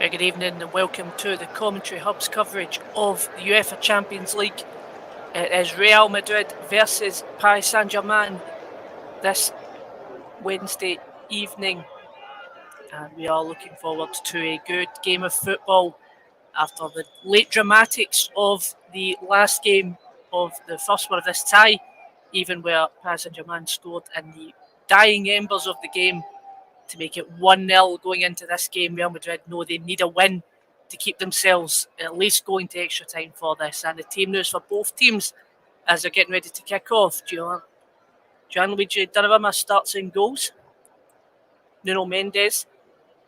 Very good evening and welcome to the Commentary Hub's coverage of the UEFA Champions League. It is Real Madrid versus Paris Saint Germain this Wednesday evening, and we are looking forward to a good game of football after the late dramatics of the last game of the first one of this tie, even where Paris Saint Germain scored in the dying embers of the game to make it 1-0 going into this game. Real Madrid know they need a win to keep themselves at least going to extra time for this. And the team news for both teams as they're getting ready to kick off. Gianluigi Donnarumma starts in goals. Nuno Mendes,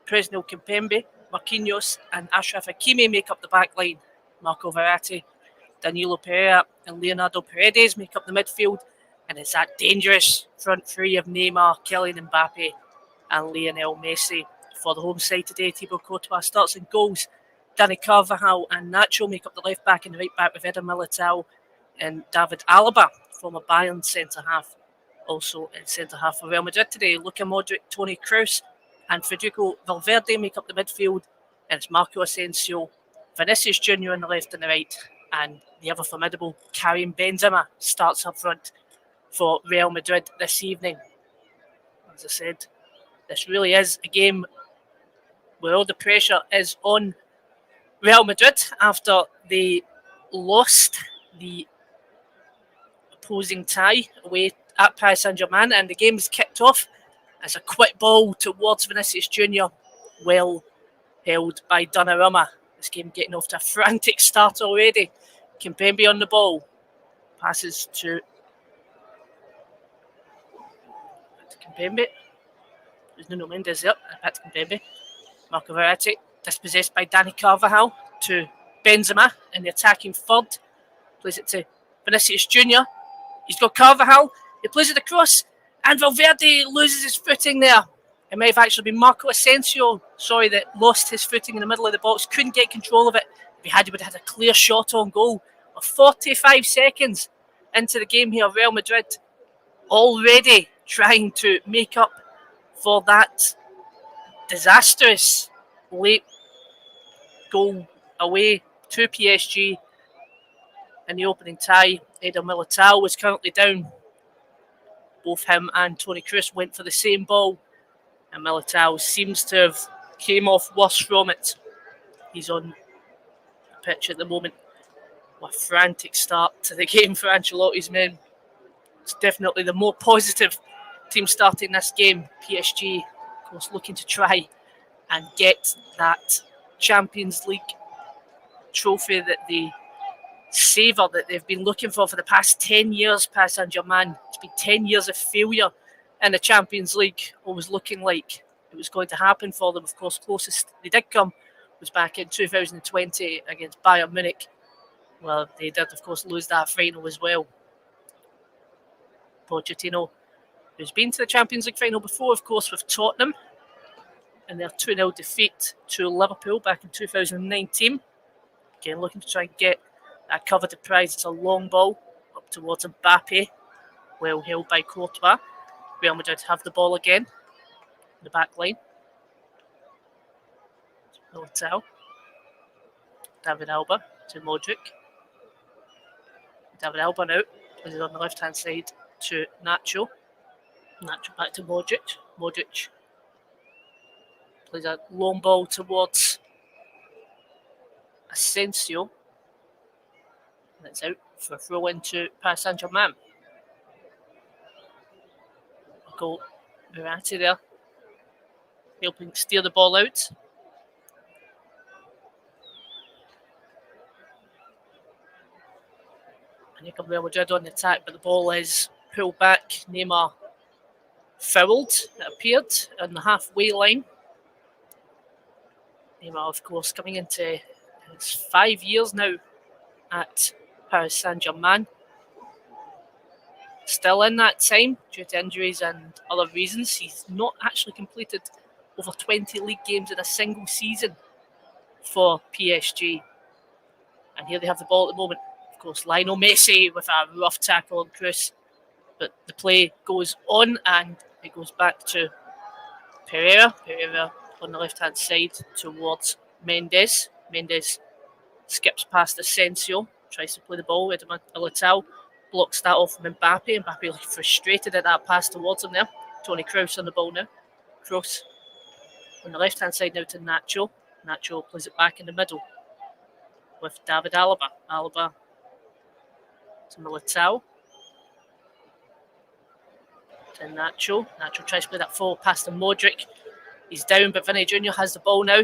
Presnel Kimpembe, Marquinhos and Achraf Hakimi make up the back line. Marco Verratti, Danilo Pereira and Leonardo Paredes make up the midfield. And it's that dangerous front three of Neymar, Kylian Mbappe and Lionel Messi. For the home side today, Thibaut Courtois starts in goals. Dani Carvajal and Nacho make up the left back and the right back with Eder Militao and David Alaba, former Bayern centre-half. Also in centre-half for Real Madrid today, Luka Modric, Toni Kroos and Federico Valverde make up the midfield. And it's Marco Asensio, Vinicius Junior on the left and the right. And the ever formidable Karim Benzema starts up front for Real Madrid this evening. As I said, this really is a game where all the pressure is on Real Madrid after they lost the opposing tie away at Paris Saint Germain, and the game is kicked off as a quick ball towards Vinicius Junior, well held by Donnarumma. This game getting off to a frantic start already. Kimpembe on the ball, passes to Kimpembe. There's Nuno Mendes there, back to Kimpembe. Marco Verratti, dispossessed by Dani Carvajal to Benzema in the attacking third. Plays it to Vinicius Junior. He's got Carvajal, he plays it across, and Valverde loses his footing there. It may have actually been Marco Asensio, that lost his footing in the middle of the box, couldn't get control of it. If he would have had a clear shot on goal. 45 seconds into the game here, Real Madrid already trying to make up for that disastrous late goal away to PSG in the opening tie. Eder Militao was currently down. Both him and Toni Kroos went for the same ball, and Militao seems to have came off worse from it. He's on the pitch at the moment. What a frantic start to the game for Ancelotti's men. It's definitely the more positive team starting this game. PSG, of course, looking to try and get that Champions League trophy that they savour, that they've been looking for the past 10 years. Paris Saint Germain, it's been 10 years of failure in the Champions League. Always looking like it was going to happen for them. Of course, closest they did come was back in 2020 against Bayern Munich. Well, they did, of course, lose that final as well. Pochettino, who's been to the Champions League final before, of course, with Tottenham, and their 2-0 defeat to Liverpool back in 2019. Again, looking to try and get that coveted prize. It's a long ball up towards Mbappe, well held by Courtois. Real Madrid have the ball again in the back line. Militao, David Alba to Modric. David Alba now plays it on the left-hand side to Nacho. Nacho back to Modric. Modric plays a long ball towards Asensio. And it's out for a throw into Paris Saint Germain. Goal Verratti there, helping steer the ball out. And here comes Real Madrid on the attack, but the ball is pulled back. Neymar fouled, it appeared, on the halfway line. Neymar, of course, coming into his 5 years now at Paris Saint Germain. Still in that time, due to injuries and other reasons, he's not actually completed over 20 league games in a single season for PSG. And here they have the ball at the moment. Of course, Lionel Messi with a rough tackle on Kroos. But the play goes on and it goes back to Pereira. Pereira on the left-hand side towards Mendes. Mendes skips past Asensio, tries to play the ball with Militao, blocks that off from Mbappe. Mbappe looking frustrated at that pass towards him there. Toni Kroos on the ball now. Kroos on the left hand side now to Nacho. Nacho plays it back in the middle with David Alaba. Alaba to Militao. To Nacho. Nacho tries to play that forward pass to Modric. He's down, but Vinny Jr. has the ball now.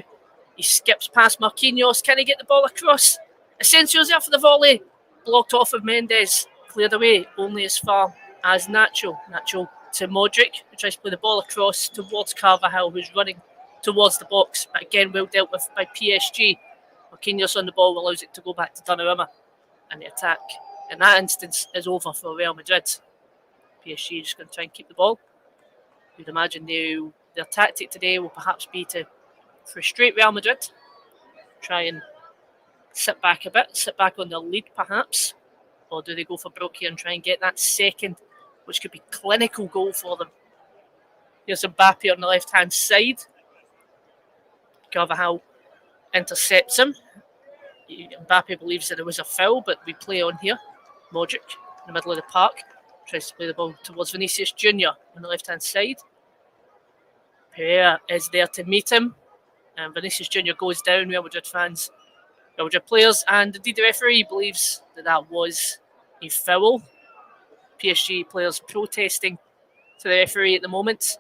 He skips past Marquinhos. Can he get the ball across? Asensio's there for the volley. Blocked off of Mendes. Cleared away only as far as Nacho. Nacho to Modric, who tries to play the ball across towards Carvajal, who's running towards the box. But again, well dealt with by PSG. Marquinhos on the ball allows it to go back to Donnarumma. And the attack in that instance is over for Real Madrid. PSG just going to try and keep the ball. You'd imagine their tactic today will perhaps be to frustrate Real Madrid, try and sit back a bit, sit back on their lead perhaps, or do they go for broke here and try and get that second, which could be clinical goal for them. Here's Mbappe on the left hand side. Carvajal intercepts him. Mbappe believes that there was a foul, but we play on here. Modric in the middle of the park tries to play the ball towards Vinicius Jr. on the left hand side. Pereira is there to meet him, and Vinicius Jr. goes down. Real Madrid fans, Real Madrid players, and indeed the referee believes that was a foul. PSG players protesting to the referee at the moment.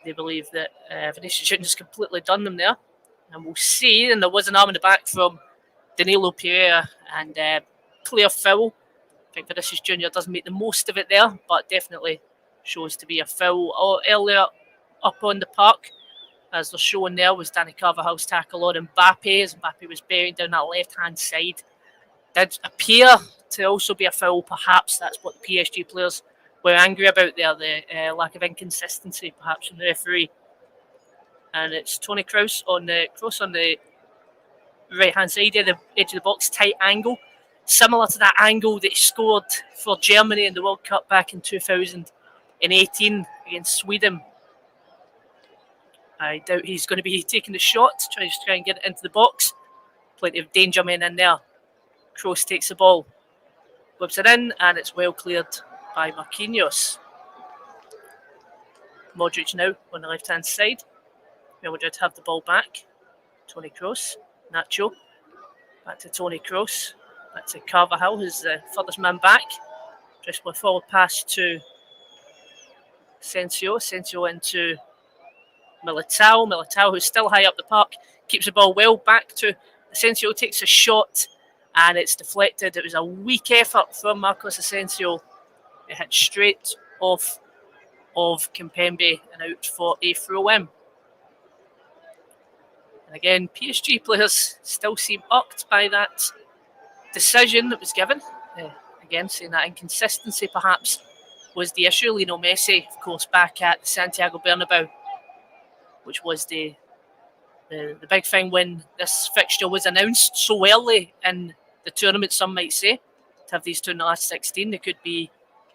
They believe that Vinicius Jr. has completely done them there, and we'll see. And there was an arm in the back from Danilo Pereira, and clear foul. I think Vinicius Jr. doesn't make the most of it there, but definitely shows to be a foul. Earlier up on the park, as they're showing there, was Dani Carvajal's tackle on Mbappe, as Mbappe was buried down that left-hand side. Did appear to also be a foul, perhaps. That's what the PSG players were angry about there, the lack of inconsistency, perhaps, from the referee. And it's Toni Kroos on the right-hand side of the edge of the box, tight angle. Similar to that angle that he scored for Germany in the World Cup back in 2018 against Sweden. I doubt he's going to be taking the shot, trying to try and get it into the box. Plenty of danger men in there. Kroos takes the ball, whips it in, and it's well cleared by Marquinhos. Modric now on the left-hand side. Real Madrid have the ball back. Toni Kroos, Nacho, back to Toni Kroos. Back to Carvajal, who's the furthest man back. Just a forward pass to Asensio. Asensio into Militao. Militao, who's still high up the park, keeps the ball well back to Asensio, takes a shot, and it's deflected. It was a weak effort from Marcos Asensio. It hit straight off of Kimpembe and out for a throw-in. And again, PSG players still seem irked by that decision that was given. Again, saying that inconsistency perhaps was the issue. Lionel Messi, of course, back at Santiago Bernabeu, which was the big thing when this fixture was announced so early in the tournament, some might say. To have these two in the last 16, they could be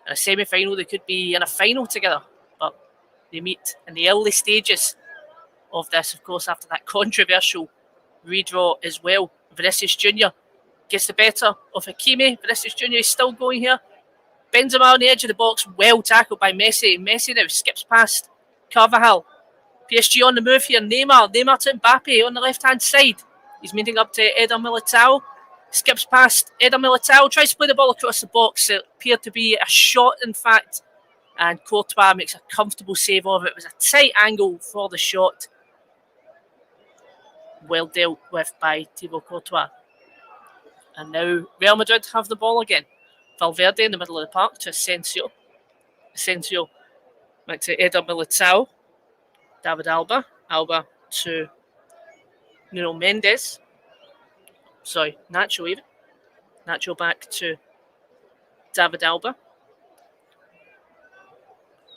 in a semi-final, they could be in a final together, but they meet in the early stages of this, of course, after that controversial redraw as well. Vinicius Jr. gets the better of Hakimi. Vinicius Jr. is still going here. Benzema on the edge of the box. Well tackled by Messi. Messi now skips past Carvajal. PSG on the move here. Neymar to Mbappe on the left-hand side. He's meeting up to Eder Militao. Skips past Eder Militao. Tries to play the ball across the box. It appeared to be a shot, in fact. And Courtois makes a comfortable save of it. It was a tight angle for the shot. Well dealt with by Thibaut Courtois. And now Real Madrid have the ball again. Valverde in the middle of the park to Asensio. Asensio back to Eder Militao. David Alba. Alba to Nuno Mendes. Sorry, Nacho even. Nacho back to David Alba.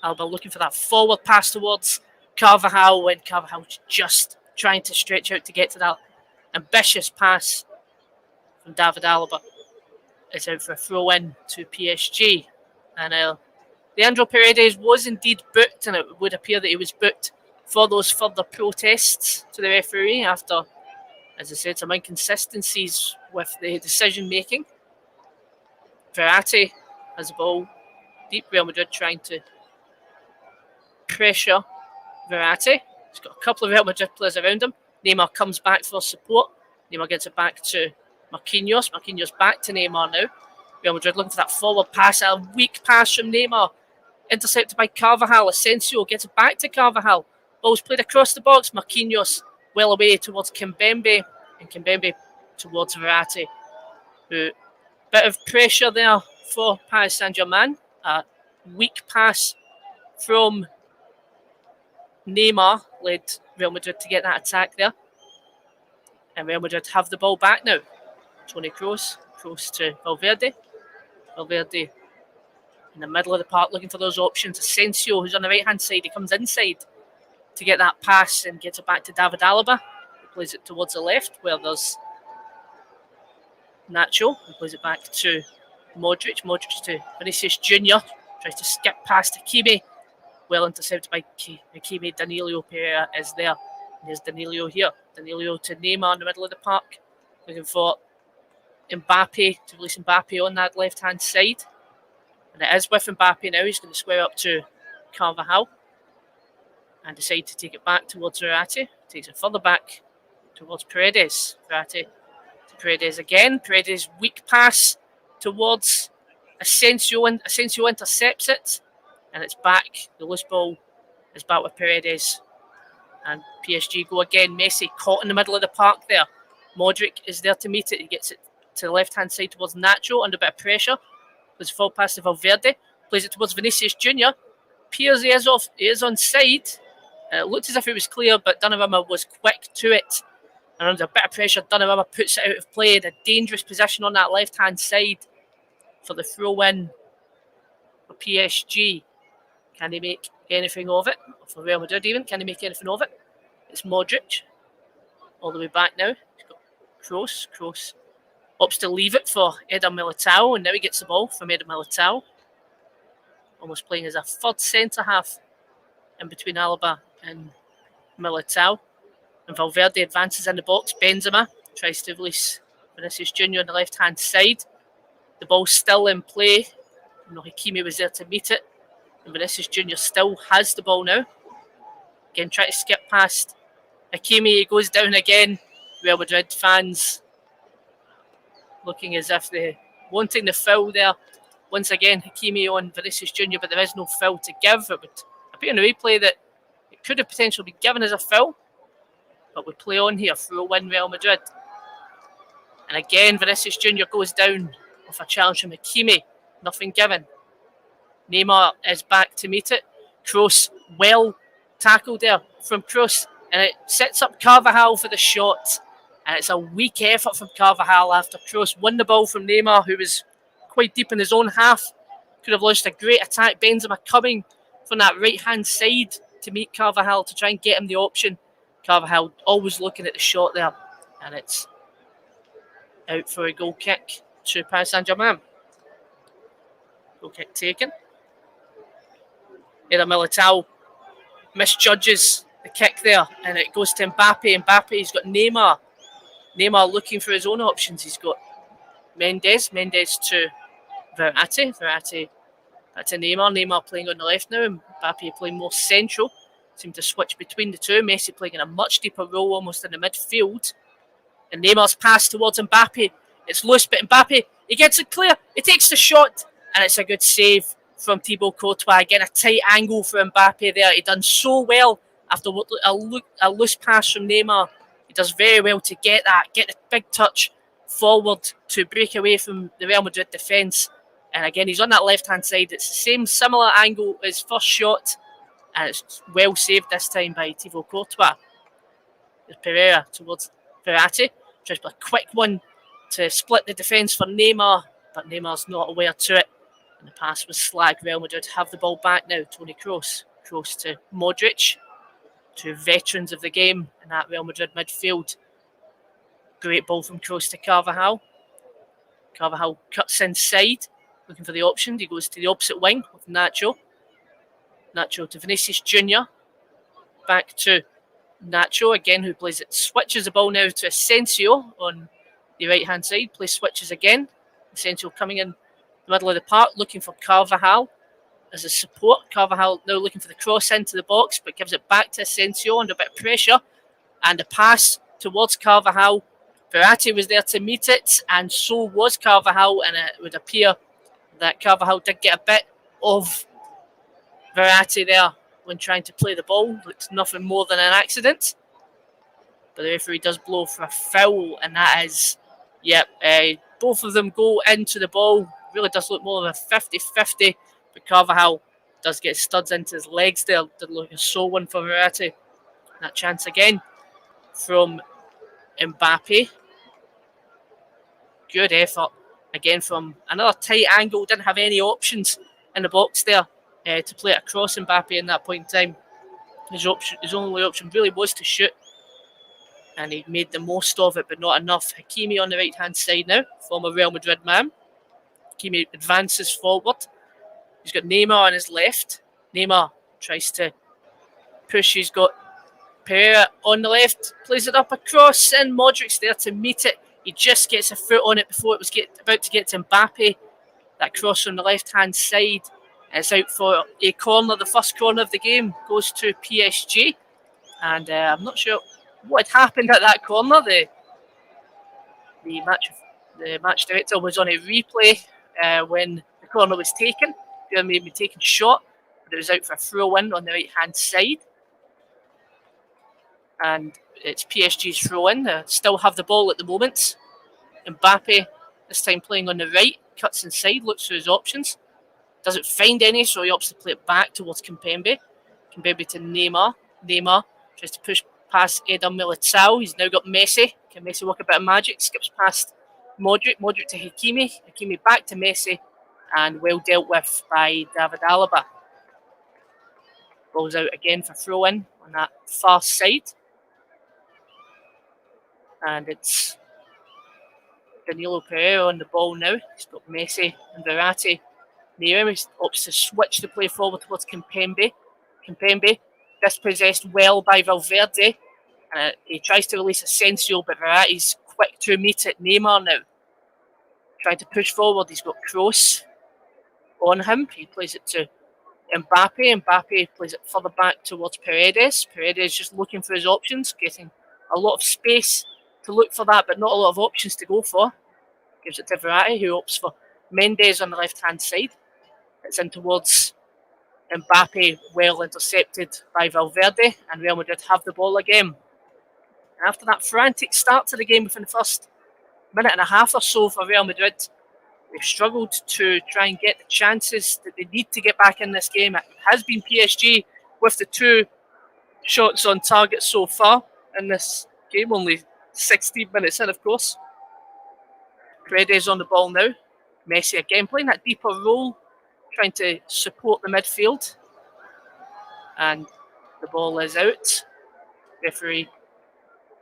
Alba looking for that forward pass towards Carvajal when Carvajal's just trying to stretch out to get to that ambitious pass from David Alaba. It's out for a throw-in to PSG. And Leandro Paredes was indeed booked, and it would appear that he was booked for those further protests to the referee after, as I said, some inconsistencies with the decision making. Verratti has the ball deep. Real Madrid trying to pressure Verratti. He's got a couple of Real Madrid players around him. Neymar comes back for support. Neymar gets it back to Marquinhos. Marquinhos back to Neymar now. Real Madrid looking for that forward pass. A weak pass from Neymar. Intercepted by Carvajal. Asensio gets it back to Carvajal. Ball's played across the box. Marquinhos well away towards Kimpembe. And Kimpembe towards Verratti. Who, bit of pressure there for Paris Saint Germain. A weak pass from Neymar led Real Madrid to get that attack there. And Real Madrid have the ball back now. Toni Kroos. Kroos to Valverde. Valverde in the middle of the park looking for those options. Asensio, who's on the right-hand side, he comes inside to get that pass and gets it back to David Alaba. He plays it towards the left where there's Nacho. He plays it back to Modric. Modric to Vinicius Jr. Tries to skip past Hakimi. Well intercepted by Hakimi. Danilo Pereira is there. And there's Danilo here. Danilo to Neymar in the middle of the park. Looking for Mbappe, to release Mbappe on that left-hand side. And it is with Mbappe now. He's going to square up to Carvajal. And decide to take it back towards Verratti. Takes it further back towards Paredes. Verratti to Paredes again. Paredes weak pass towards Asensio. And Asensio intercepts it. And it's back. The loose ball is back with Paredes. And PSG go again. Messi caught in the middle of the park there. Modric is there to meet it. He gets it to the left-hand side towards Nacho under a bit of pressure. Plays a full pass to Valverde. Plays it towards Vinicius Jr. Piers he is on side. It looked as if it was clear, but Donnarumma was quick to it. And under a bit of pressure, Donnarumma puts it out of play in a dangerous position on that left-hand side for the throw-in for PSG. Can he make anything of it? For Real Madrid even, can he make anything of it? It's Modric. All the way back now. He's got Kroos. Kroos opts to leave it for Eder Militao, and now he gets the ball from Eder Militao. Almost playing as a third centre-half in between Alaba and Militao. And Valverde advances in the box. Benzema tries to release Vinicius Jr. on the left-hand side. The ball's still in play. Hakimi was there to meet it. And Vinicius Jr. still has the ball now. Again, trying to skip past Hakimi. He goes down again. Real Madrid fans looking as if they're wanting the foul there. Once again, Hakimi on Vinicius Jr., but there is no foul to give. It would appear in the replay that it could have potentially been given as a foul. But we play on here, throw-in Real Madrid. And again, Vinicius Jr. goes down with a challenge from Hakimi. Nothing given. Neymar is back to meet it. Kroos, well tackled there from Kroos. And it sets up Carvajal for the shot. And it's a weak effort from Carvajal after Kroos won the ball from Neymar, who was quite deep in his own half. Could have launched a great attack. Benzema coming from that right-hand side to meet Carvajal to try and get him the option. Carvajal always looking at the shot there. And it's out for a goal kick to Paris Saint Germain. Goal kick taken. Eder Militao misjudges the kick there, and it goes to Mbappe. Mbappe's got Neymar. Neymar looking for his own options. He's got Mendes. Mendes to Verratti. Verratti back to Neymar. Neymar playing on the left now. Mbappe playing more central. Seem to switch between the two. Messi playing in a much deeper role, almost in the midfield. And Neymar's pass towards Mbappe. It's loose, but Mbappe, he gets it clear. He takes the shot, and it's a good save from Thibaut Courtois. Again, a tight angle for Mbappe there. He done so well after a loose pass from Neymar. He does very well to get the big touch forward to break away from the Real Madrid defence. And again, he's on that left-hand side. It's the same similar angle as first shot, and it's well saved this time by Thibaut Courtois. There's Pereira towards Verratti. Tries to play a quick one to split the defence for Neymar, but Neymar's not aware to it. And the pass was slagged. Real Madrid have the ball back now. Toni Kroos. Kroos to Modric. Two veterans of the game in that Real Madrid midfield. Great ball from Kroos to Carvajal. Carvajal cuts inside, looking for the option. He goes to the opposite wing with Nacho. Nacho to Vinicius Jr. back to Nacho again, who plays it. Switches the ball now to Asensio on the right-hand side. Play switches again. Asensio coming in the middle of the park, looking for Carvajal as a support. Carvajal now looking for the cross into the box, but gives it back to Asensio under a bit of pressure. And a pass towards Carvajal. Verratti was there to meet it, and so was Carvajal, and it would appear that Carvajal did get a bit of Verratti there when trying to play the ball. Looked nothing more than an accident. But the referee does blow for a foul, and that is, both of them go into the ball. Really does look more of a 50-50, but Carvajal does get studs into his legs there. Did look a sole one for Verratti. That chance again from Mbappe. Good effort again from another tight angle. Didn't have any options in the box there to play it across Mbappe in that point in time. His only option really was to shoot, and he made the most of it, but not enough. Hakimi on the right hand side now, former Real Madrid man. Hakimi advances forward. He's got Neymar on his left. Neymar tries to push. He's got Pereira on the left, plays it up across, and Modric's there to meet it. He just gets a foot on it before it was about to get to Mbappe. That cross on the left-hand side. It's out for a corner. The first corner of the game goes to PSG. And I'm not sure what had happened at that corner. The match director was on a replay when the corner was taken. It may have been taken short, but it was out for a throw-in on the right-hand side. And it's PSG's throw-in. They still have the ball at the moment. Mbappe, this time playing on the right, cuts inside, looks for his options. Doesn't find any, so he opts to play it back towards Kimpembe. Kimpembe to Neymar. Neymar tries to push past Eder Militao. He's now got Messi. Can Messi work a bit of magic? Skips past Modric. Modric to Hakimi. Hakimi back to Messi. And well dealt with by David Alaba. Ball's out again for throw-in on that far side. And it's Danilo Pereira on the ball now. He's got Messi and Verratti near him. He opts to switch the play forward towards Kimpembe. Kimpembe dispossessed well by Valverde. He tries to release Asensio, but Verratti's quick to meet it. Neymar now trying to push forward. He's got Kroos on him. He plays it to Mbappe. Mbappe plays it further back towards Paredes. Paredes just looking for his options, getting a lot of space to look for that, but not a lot of options to go for. Gives it to Verratti, who opts for Mendes on the left-hand side. It's in towards Mbappe, well intercepted by Valverde, and Real Madrid have the ball again. And after that frantic start to the game within the first minute and a half or so for Real Madrid, they've struggled to try and get the chances that they need to get back in this game. It has been PSG with the 2 shots on target so far in this game, only 16 minutes in, of course. Paredes on the ball now. Messi again playing that deeper role, trying to support the midfield. And the ball is out. Referee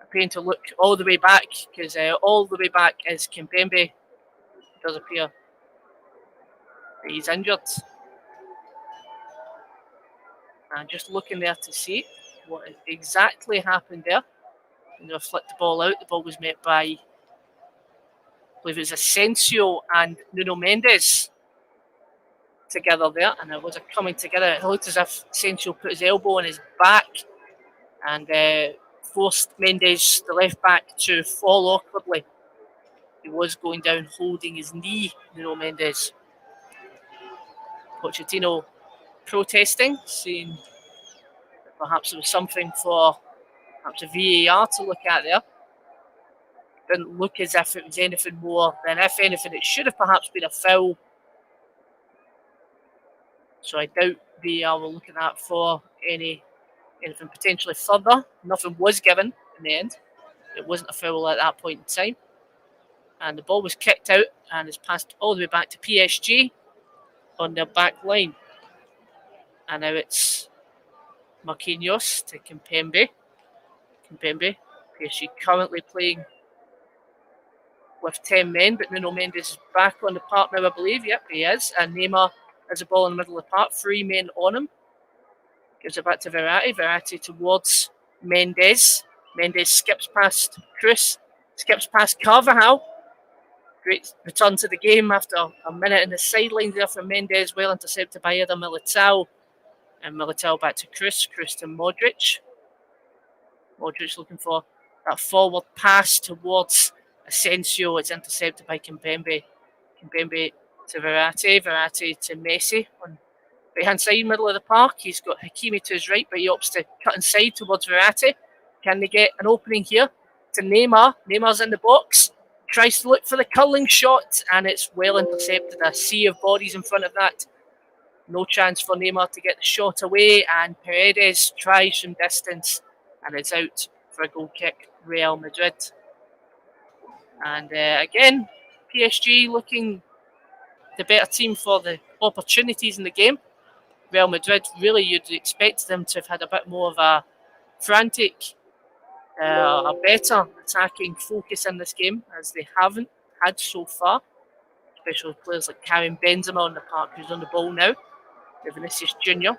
appearing to look all the way back, because all the way back is Kimpembe. It does appear that he's injured. And just looking there to see what exactly happened there. And they flicked the ball out. The ball was met by, I believe it was Asensio and Nuno Mendes together there. And it was a coming together. It looked as if Asensio put his elbow on his back and forced Mendes, the left back, to fall awkwardly. He was going down holding his knee, Nuno Mendes. Pochettino protesting, saying that perhaps there was something for perhaps a VAR to look at there. Didn't look as if it was anything more than, if anything, it should have perhaps been a foul. So I doubt VAR were looking at for anything potentially further. Nothing was given in the end. It wasn't a foul at that point in time. And the ball was kicked out and is passed all the way back to PSG on their back line. And now it's Marquinhos to Kimpembe. Kimpembe, PSG currently playing with 10 men, but Nuno Mendes is back on the park now, I believe. Yep, he is. And Neymar has the ball in the middle of the park, 3 men on him. Gives it back to Verratti. Verratti towards Mendes. Mendes skips past Cruz. Skips past Carvajal. Great return to the game after a minute in the sidelines there from Mendes. Well intercepted by Eder Militao. And Militao back to Cruz. Cruz to Modric. Modric looking for that forward pass towards Asensio. It's intercepted by Kimpembe. Kimpembe to Verratti. Verratti to Messi on right hand side, middle of the park. He's got Hakimi to his right, but he opts to cut inside towards Verratti. Can they get an opening here? To Neymar. Neymar's in the box. Tries to look for the curling shot, and it's well intercepted. A sea of bodies in front of that. No chance for Neymar to get the shot away, and Paredes tries from distance, and it's out for a goal kick. Real Madrid. And again, PSG looking the better team for the opportunities in the game. Real Madrid, really you'd expect them to have had a bit more of a frantic, a better attacking focus in this game, as they haven't had so far. Especially players like Karim Benzema on the park, who's on the ball now. Vinicius Junior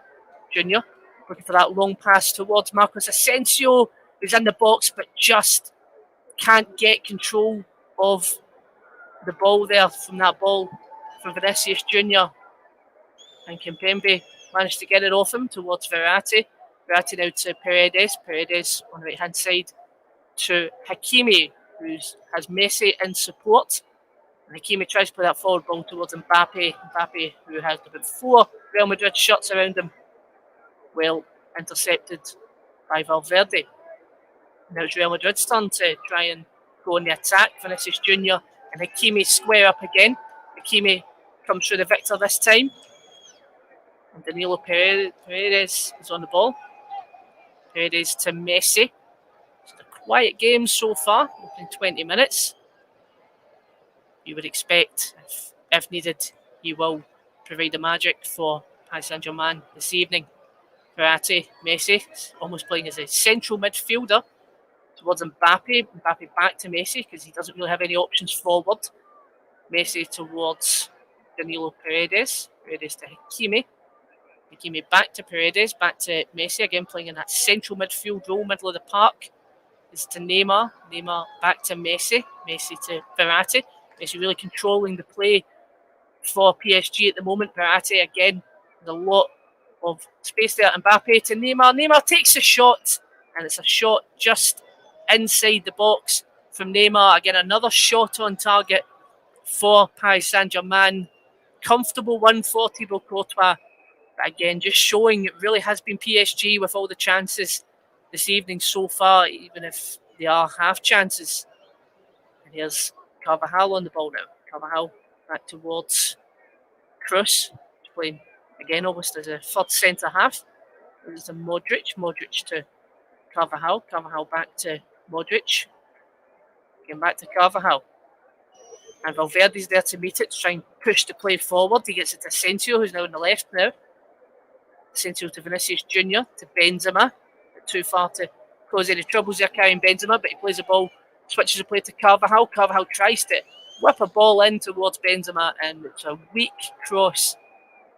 looking for that long pass towards Marcos Asensio, who's in the box but just can't get control of the ball there from that ball from Vinicius Junior. And Kimpembe managed to get it off him towards Verratti. Verratti now to Paredes. Paredes on the right hand side to Hakimi, who has Messi in support. And Hakimi tries to play that forward ball towards Mbappe. Mbappe, who has about 4 Real Madrid shots around him. Well intercepted by Valverde. Now it's Real Madrid's turn to try and go on the attack. Vinicius Junior and Hakimi square up again. Hakimi comes through the victor this time. And Danilo Paredes is on the ball. Paredes to Messi. It's a quiet game so far, in 20 minutes. You would expect, if needed, he will provide the magic for Paris Saint Germain this evening. Verratti, Messi, almost playing as a central midfielder towards Mbappe. Mbappe back to Messi because he doesn't really have any options forward. Messi towards Danilo Paredes. Paredes to Hakimi. Hakimi back to Paredes, back to Messi, again playing in that central midfield role, middle of the park. It's to Neymar. Neymar back to Messi. Messi to Verratti. Messi really controlling the play for PSG at the moment. Verratti again with a lot of space there. Mbappe to Neymar. Neymar takes a shot, and it's a shot just inside the box from Neymar. Again, another shot on target for Paris Saint Germain. Comfortable 140 Thibaut Courtois. But again, just showing it really has been PSG with all the chances this evening so far, even if they are half chances. And here's Carvajal on the ball now. Carvajal back towards Cruz, playing again almost as a third centre half. There's a Modric. Modric to Carvajal. Carvajal back to Modric. Again back to Carvajal. And Valverde's there to meet it, to try and push the play forward. He gets it to Asensio, who's now on the left now. Asensio to Vinicius Junior, to Benzema. Too far to cause any troubles there carrying Benzema, but he plays the ball, switches the play to Carvajal. Carvajal tries to whip a ball in towards Benzema, and it's a weak cross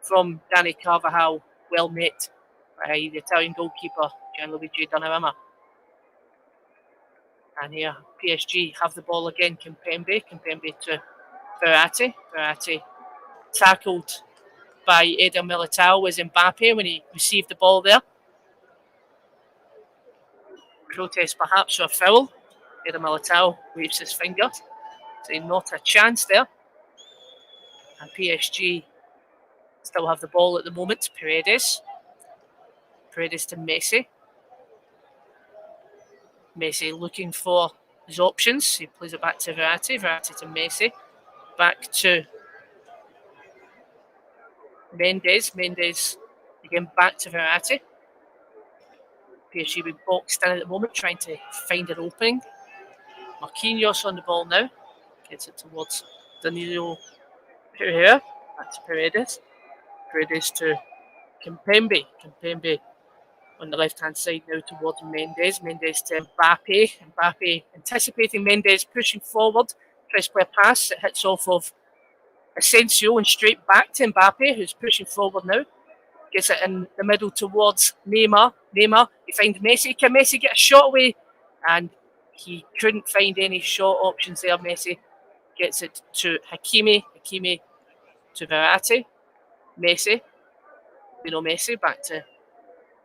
from Dani Carvajal, well met by the Italian goalkeeper Gianluigi Donnarumma. And here PSG have the ball again. Kimpembe to Verratti. Verratti tackled by Eder Militao was Mbappe when he received the ball there. Protest perhaps for a foul. Eder Militao waves his finger, saying not a chance there. And PSG still have the ball at the moment. Paredes to Messi. Messi looking for his options. He plays it back to Verratti. Verratti to Messi. Back to Mendes. Mendes again back to Verratti. PSG being boxed in at the moment, trying to find an opening. Marquinhos on the ball now. Gets it towards Danilo Pereira. Back to Paredes. Paredes to Kimpembe. Kimpembe on the left-hand side now towards Mendes. Mendes to Mbappe. Mbappe anticipating Mendes, pushing forward. Tries to play a pass. It hits off of Asensio and straight back to Mbappe, who's pushing forward now. Gets it in the middle towards Neymar. Neymar, he finds Messi. Can Messi get a shot away? And he couldn't find any shot options there. Messi gets it to Hakimi. Hakimi to Verratti. Messi. Messi back to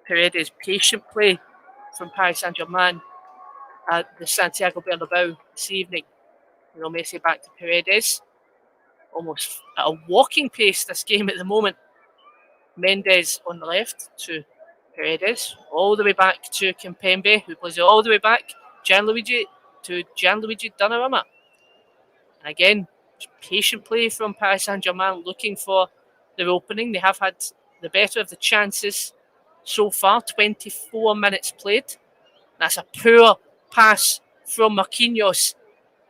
Paredes. Patient play from Paris Saint Germain at the Santiago Bernabeu this evening. Messi back to Paredes. Almost at a walking pace this game at the moment. Mendes on the left to Paredes, all the way back to Kimpembe, who plays it all the way back. Gianluigi Donnarumma. And again, patient play from Paris Saint-Germain, looking for their opening. They have had the better of the chances so far. 24 minutes played. That's a poor pass from Marquinhos.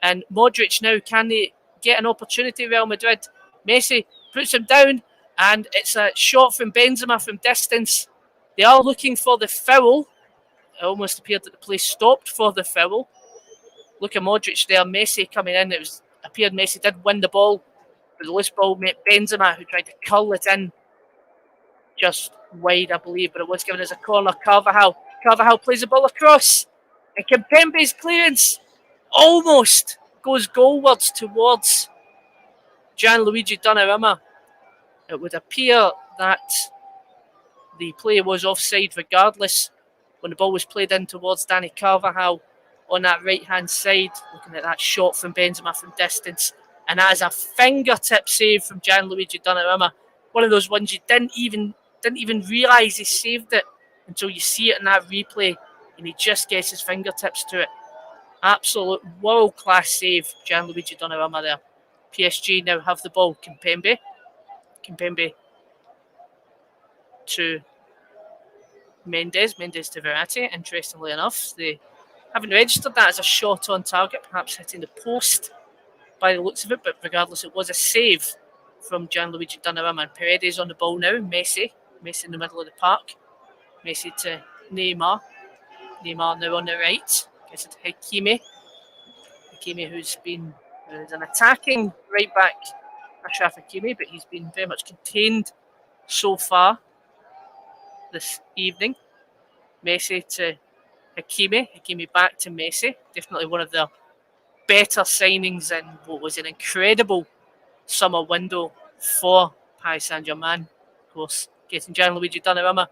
And Modric now, can they get an opportunity? Real Madrid. Messi puts him down, and it's a shot from Benzema from distance. They are looking for the foul. It almost appeared that the play stopped for the foul. Look at Modric there. Messi coming in. It appeared Messi did win the ball, but the loose ball met Benzema, who tried to curl it in just wide, I believe, but it was given as a corner. Carvajal plays the ball across, and Kimpembe's clearance almost goes goalwards towards Gianluigi Donnarumma. It would appear that the play was offside regardless when the ball was played in towards Dani Carvajal on that right-hand side. Looking at that shot from Benzema from distance, and that is a fingertip save from Gianluigi Donnarumma. One of those ones you didn't even realise he saved it until you see it in that replay, and he just gets his fingertips to it. Absolute world-class save, Gianluigi Donnarumma there. PSG now have the ball. Kimpembe to Mendes to Verratti. Interestingly enough, they haven't registered that as a shot on target, perhaps hitting the post by the looks of it, but regardless, it was a save from Gianluigi Donnarumma. And Paredes on the ball now. Messi in the middle of the park. Messi to Neymar now on the right. Gets it to Hakimi, who's been an attacking right back, Achraf Hakimi, but he's been very much contained so far this evening. Messi to Hakimi back to Messi. Definitely one of the better signings in what was an incredible summer window for Paris Saint-Germain. Of course, getting Gianluigi Donnarumma,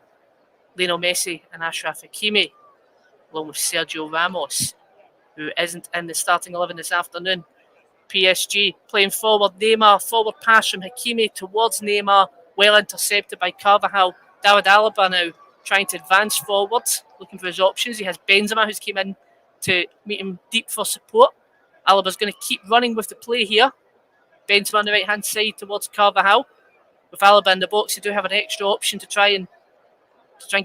Lionel Messi and Achraf Hakimi, along with Sergio Ramos, who isn't in the starting 11 this afternoon. PSG playing forward. Neymar, forward pass from Hakimi towards Neymar, well intercepted by Carvajal. David Alaba now trying to advance forward, looking for his options. He has Benzema, who's came in to meet him deep for support. Alaba's going to keep running with the play here. Benzema on the right hand side towards Carvajal. With Alaba in the box, they do have an extra option to try and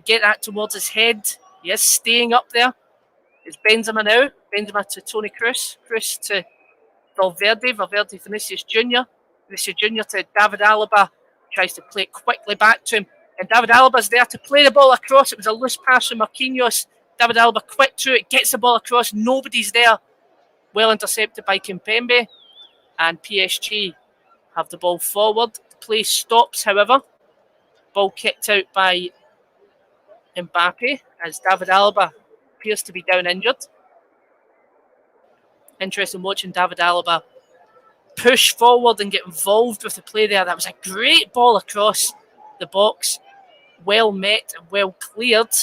get that towards his head. He is staying up there. It's Benzema now. Benzema to Toni Kroos. Kroos to Valverde. Valverde to Vinicius Junior. Vinicius Junior to David Alaba. Tries to play it quickly back to him. And David Alaba's there to play the ball across. It was a loose pass from Marquinhos. David Alaba quick through it. Gets the ball across. Nobody's there. Well intercepted by Kimpembe. And PSG have the ball forward. The play stops, however. Ball kicked out by Mbappe as David Alaba appears to be down injured. Interesting watching David Alaba push forward and get involved with the play there. That was a great ball across the box. Well met and well cleared.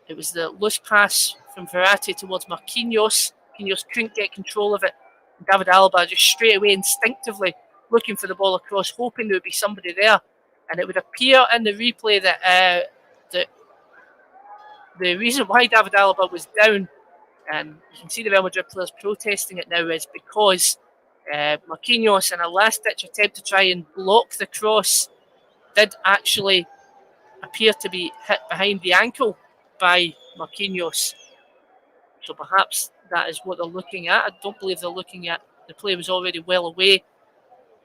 It was the loose pass from Verratti towards Marquinhos. Marquinhos couldn't get control of it. And David Alaba just straight away instinctively looking for the ball across, hoping there would be somebody there. And it would appear in the replay that the reason why David Alaba was down, and you can see the Real Madrid players protesting it now, is because Marquinhos, in a last-ditch attempt to try and block the cross, did actually appear to be hit behind the ankle by Marquinhos. So perhaps that is what they're looking at. I don't believe they're looking at the play was already well away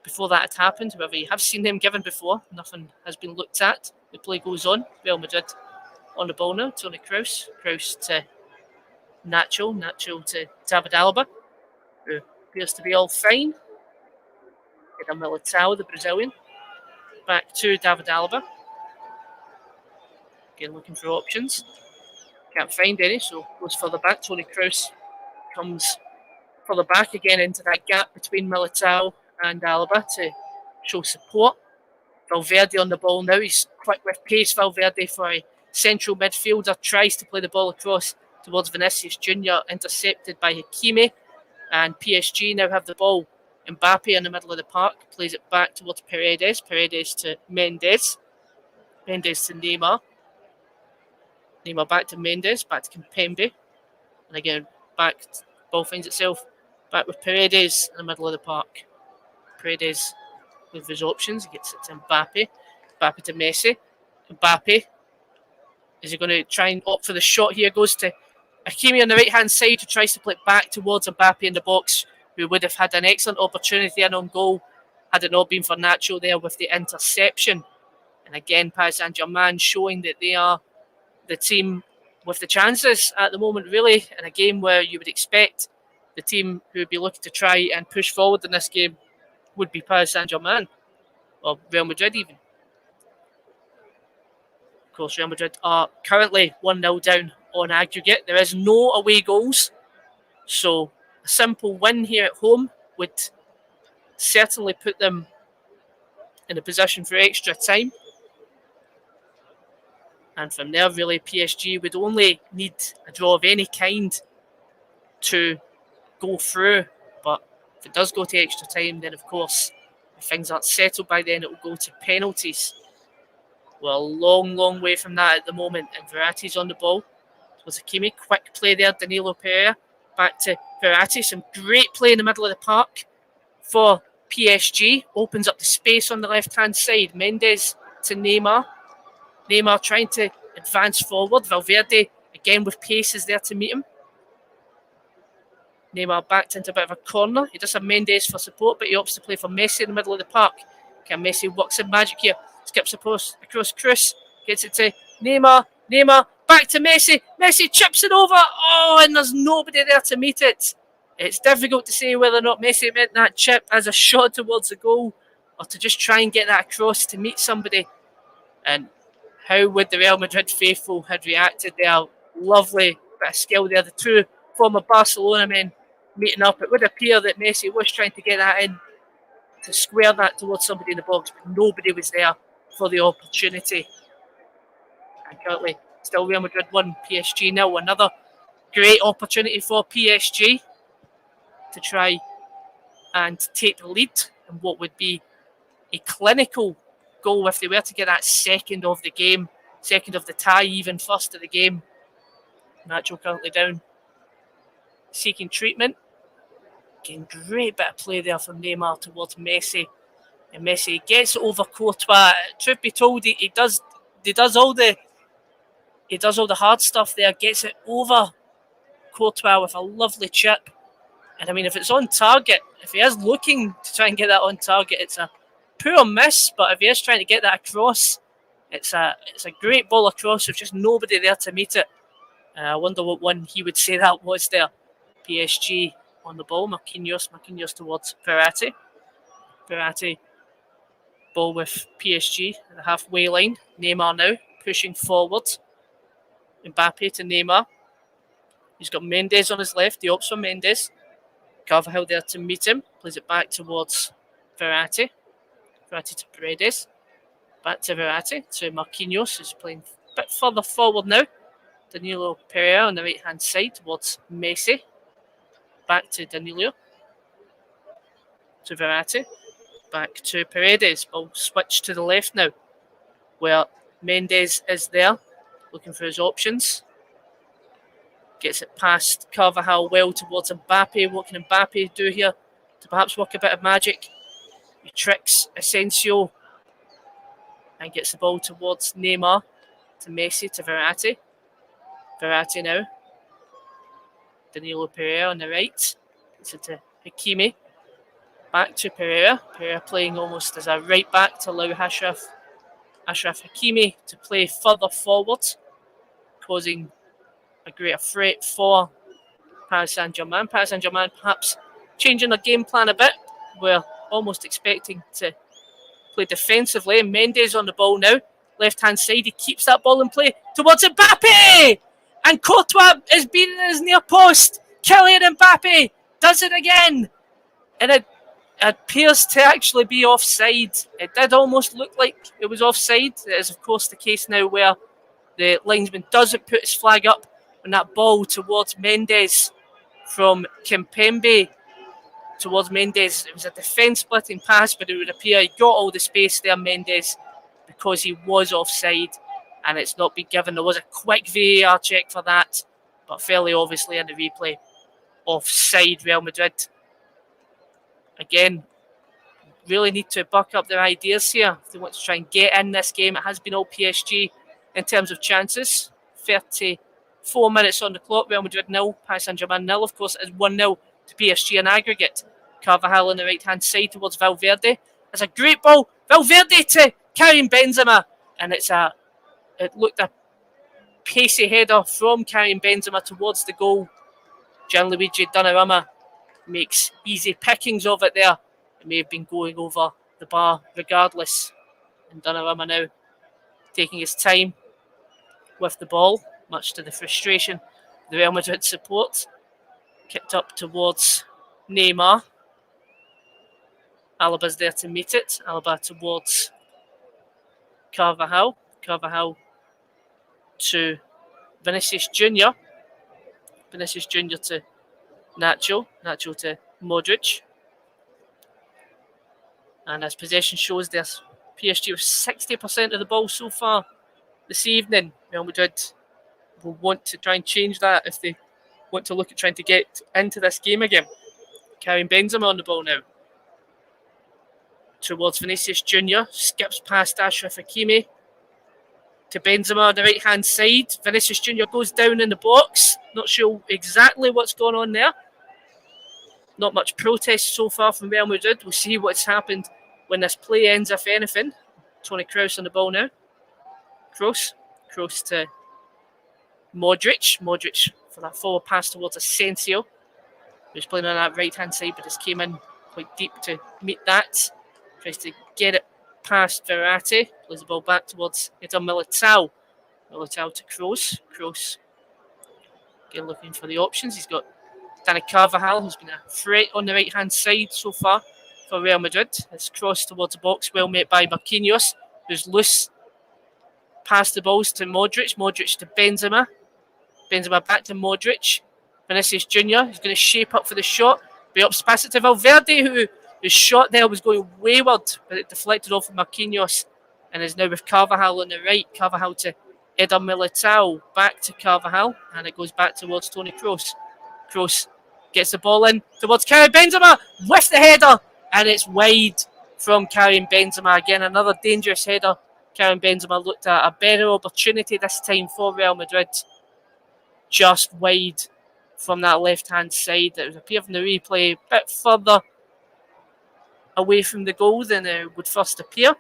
before that had happened. However, you have seen him given before. Nothing has been looked at. The play goes on. Real Madrid on the ball now. Toni Kroos. Kroos to Nacho. Nacho to David Alaba, who appears to be all fine. Eder Militao, the Brazilian. back to David Alaba. Again, looking for options. Can't find any, so goes further back. Toni Kroos comes further back again into that gap between Militao and Alaba to show support. Valverde on the ball now. He's quick with pace. Valverde for a central midfielder tries to play the ball across towards Vinicius Junior, intercepted by Hakimi, and PSG now have the ball. Mbappe in the middle of the park plays it back towards Paredes. Paredes to Mendes. Mendes to Neymar. Neymar back to Mendes. Back to Kimpembe. And again, back. Ball finds itself back with Paredes in the middle of the park. Paredes with his options. He gets it to Mbappe. Mbappe to Messi. Mbappe. Is he going to try and opt for the shot here? Goes to Hakimi on the right-hand side, who tries to play it back towards Mbappe in the box, who would have had an excellent opportunity and on goal had it not been for Nacho there with the interception. And again, Paris Saint Germain showing that they are the team with the chances at the moment, really, in a game where you would expect the team who would be looking to try and push forward in this game would be Paris Saint Germain, or Real Madrid even. Of course, Real Madrid are currently 1-0 down on aggregate. There is no away goals, so a simple win here at home would certainly put them in a position for extra time. And from there, really, PSG would only need a draw of any kind to go through. But if it does go to extra time, then of course, if things aren't settled by then, it will go to penalties. We're a long, long way from that at the moment. And Verratti's on the ball. Was Hakimi. Quick play there, Danilo Pereira. Back to Verratti. Some great play in the middle of the park for PSG. Opens up the space on the left-hand side. Mendes to Neymar. Neymar trying to advance forward. Valverde, again with pace, is there to meet him. Neymar backed into a bit of a corner. He does have Mendes for support, but he opts to play for Messi in the middle of the park. Can Messi work some magic here? Skips across Kroos. Gets it to Neymar. Neymar back to Messi. Messi chips it over. Oh, and there's nobody there to meet it. It's difficult to say whether or not Messi meant that chip as a shot towards the goal or to just try and get that across to meet somebody. And how would the Real Madrid faithful had reacted there? Lovely bit of skill there. The two former Barcelona men meeting up. It would appear that Messi was trying to get that in to square that towards somebody in the box, but nobody was there for the opportunity. And currently, still Real Madrid 1, PSG 0. Another great opportunity for PSG to try and take the lead in what would be a clinical goal if they were to get that second of the game, second of the tie, even first of the game. Nacho currently down, seeking treatment. Again, great bit of play there from Neymar towards Messi. And Messi gets it over Courtois. Truth be told, he does all the hard stuff there. Gets it over Courtois with a lovely chip. And I mean, if it's on target, if he is looking to try and get that on target, it's a poor miss. But if he is trying to get that across, it's a great ball across with just nobody there to meet it. I wonder what one he would say that was there. PSG on the ball. Marquinhos towards Verratti. Verratti ball with PSG at the halfway line. Neymar now pushing forward. Mbappe to Neymar. He's got Mendes on his left. He opts for Mendes. Carvajal there to meet him. Plays it back towards Verratti. Verratti to Paredes. Back to Verratti to Marquinhos, who's playing a bit further forward now. Danilo Pereira on the right-hand side towards Messi. Back to Danilo. To Verratti. Back to Paredes. Ball switched to the left now, where Mendes is there, looking for his options. Gets it past Carvajal well towards Mbappe. What can Mbappe do here to perhaps work a bit of magic? He tricks Asensio and gets the ball towards Neymar, to Messi, to Verratti. Verratti now. Danilo Pereira on the right. Gets it to Hakimi. Back to Pereira. Pereira playing almost as a right back to allow Achraf Hakimi to play further forward, causing a greater threat for Paris Saint Germain. Paris Saint Germain perhaps changing their game plan a bit. We're almost expecting to play defensively. Mendes on the ball now. Left-hand side, he keeps that ball in play towards Mbappe! And Courtois is beating his near post. Kylian Mbappe does it again. And it appears to actually be offside. It did almost look like it was offside. It is, of course, the case now where the linesman doesn't put his flag up on that ball towards Mendes from Kimpembe. Towards Mendes, it was a defence-splitting pass, but it would appear he got all the space there, Mendes, because he was offside, and it's not been given. There was a quick VAR check for that, but fairly obviously in the replay, offside Real Madrid. Again, really need to buck up their ideas here if they want to try and get in this game. It has been all PSG in terms of chances. 34 minutes on the clock. Real Madrid 0, Paris Saint Germain 0. Of course, it is 1-0 to PSG in aggregate. Carvajal on the right hand side towards Valverde. It's a great ball. Valverde to Karim Benzema, and it looked a pacey header from Karim Benzema towards the goal. Gianluigi Donnarumma makes easy pickings of it there. It may have been going over the bar regardless. And Donnarumma now taking his time with the ball, much to the frustration of the Real Madrid support. Kicked up towards Neymar. Alaba's there to meet it. Alaba towards Carvajal. Carvajal to Vinicius Junior. Vinicius Junior to Nacho. Nacho to Modric. And as possession shows, there's PSG with 60% of the ball so far this evening. Real Madrid will want to try and change that if they want to look at trying to get into this game again. Karim Benzema on the ball now. Towards Vinicius Junior. Skips past Achraf Hakimi. To Benzema on the right hand side. Vinicius Junior goes down in the box. Not sure exactly what's going on there. Not much protest so far from Real Madrid. We'll see what's happened when this play ends, if anything. Toni Kroos on the ball now. Kroos to Modric. Modric for that forward pass towards Asensio, who's playing on that right hand side, but just came in quite deep to meet that. Tries to get it past Verratti. Plays the ball back towards Eder Militao. Militao to Kroos. Kroos again looking for the options. He's got Dani Carvajal, who's been a threat on the right hand side so far for Real Madrid. It's crossed towards the box, well met by Marquinhos, who's loose. Past the balls to Modric. Modric to Benzema. Benzema back to Modric. Vinicius Junior is going to shape up for the shot. Be up, pass it to Valverde, whose shot there was going wayward, but it deflected off of Marquinhos and is now with Carvajal on the right. Carvajal to Eder Militao. Back to Carvajal, and it goes back towards Toni Kroos. Kroos gets the ball in towards Karim Benzema with the header, and it's wide from Karim Benzema. Again, another dangerous header. Karim Benzema looked at a better opportunity this time for Real Madrid. Just wide from that left-hand side. It would appear from the replay a bit further away from the goal than it would first appear.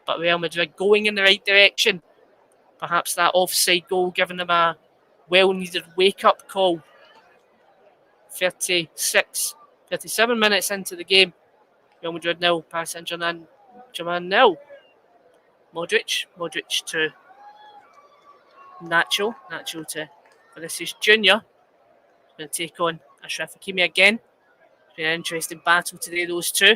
But Real Madrid going in the right direction. Perhaps that offside goal giving them a well-needed wake-up call. 37 minutes into the game. Real Madrid 0, Paris Saint Germain 0. Modric to Nacho to Vinicius Junior. Going to take on Achraf Hakimi again. It's been an interesting battle today, those two.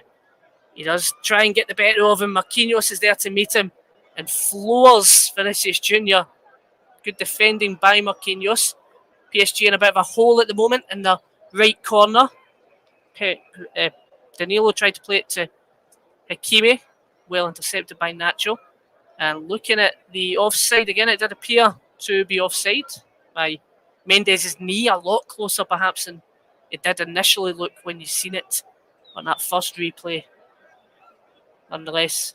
He does try and get the better of him. Marquinhos is there to meet him and floors Vinicius Junior. Good defending by Marquinhos. PSG in a bit of a hole at the moment in the right corner. Danilo tried to play it to Hakimi. Well intercepted by Nacho. And looking at the offside again, it did appear to be offside by Mendes' knee, a lot closer perhaps than it did initially look when you seen it on that first replay. Nonetheless,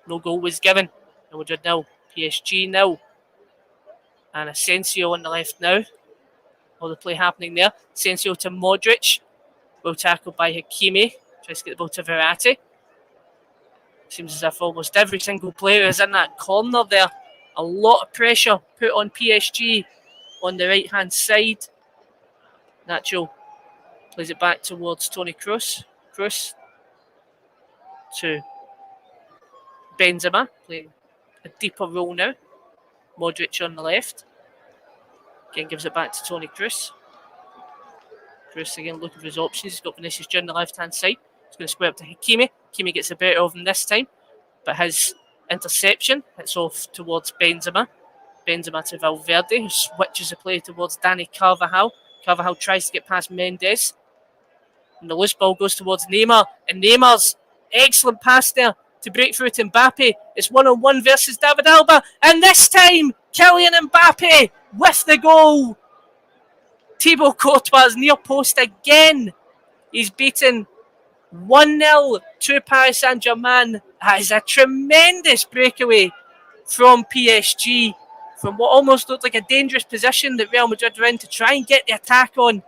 no goal was given. And we're 0, PSG 0. And Asensio on the left now. All the play happening there. Asensio to Modric. Well tackled by Hakimi. Tries to get the ball to Verratti. Seems as if almost every single player is in that corner there. A lot of pressure put on PSG on the right hand side. Nacho plays it back towards Toni Kroos. Kroos to Benzema, playing a deeper role now. Modric on the left. Again, gives it back to Toni Kroos. Kroos again looking for his options. He's got Vinicius Junior on the left-hand side. He's going to square up to Hakimi. Hakimi gets the better of him this time, but his interception hits off towards Benzema. Benzema to Valverde, who switches the play towards Dani Carvajal. Carvajal tries to get past Mendes. And the loose ball goes towards Neymar. And Neymar's excellent pass there to break through to Mbappe. It's 1-on-1 versus David Alaba. And this time, Kylian Mbappe with the goal. Thibaut Courtois near post again. He's beaten 1-0 to Paris Saint Germain. That is a tremendous breakaway from PSG. From what almost looked like a dangerous position that Real Madrid were in to try and get the attack on.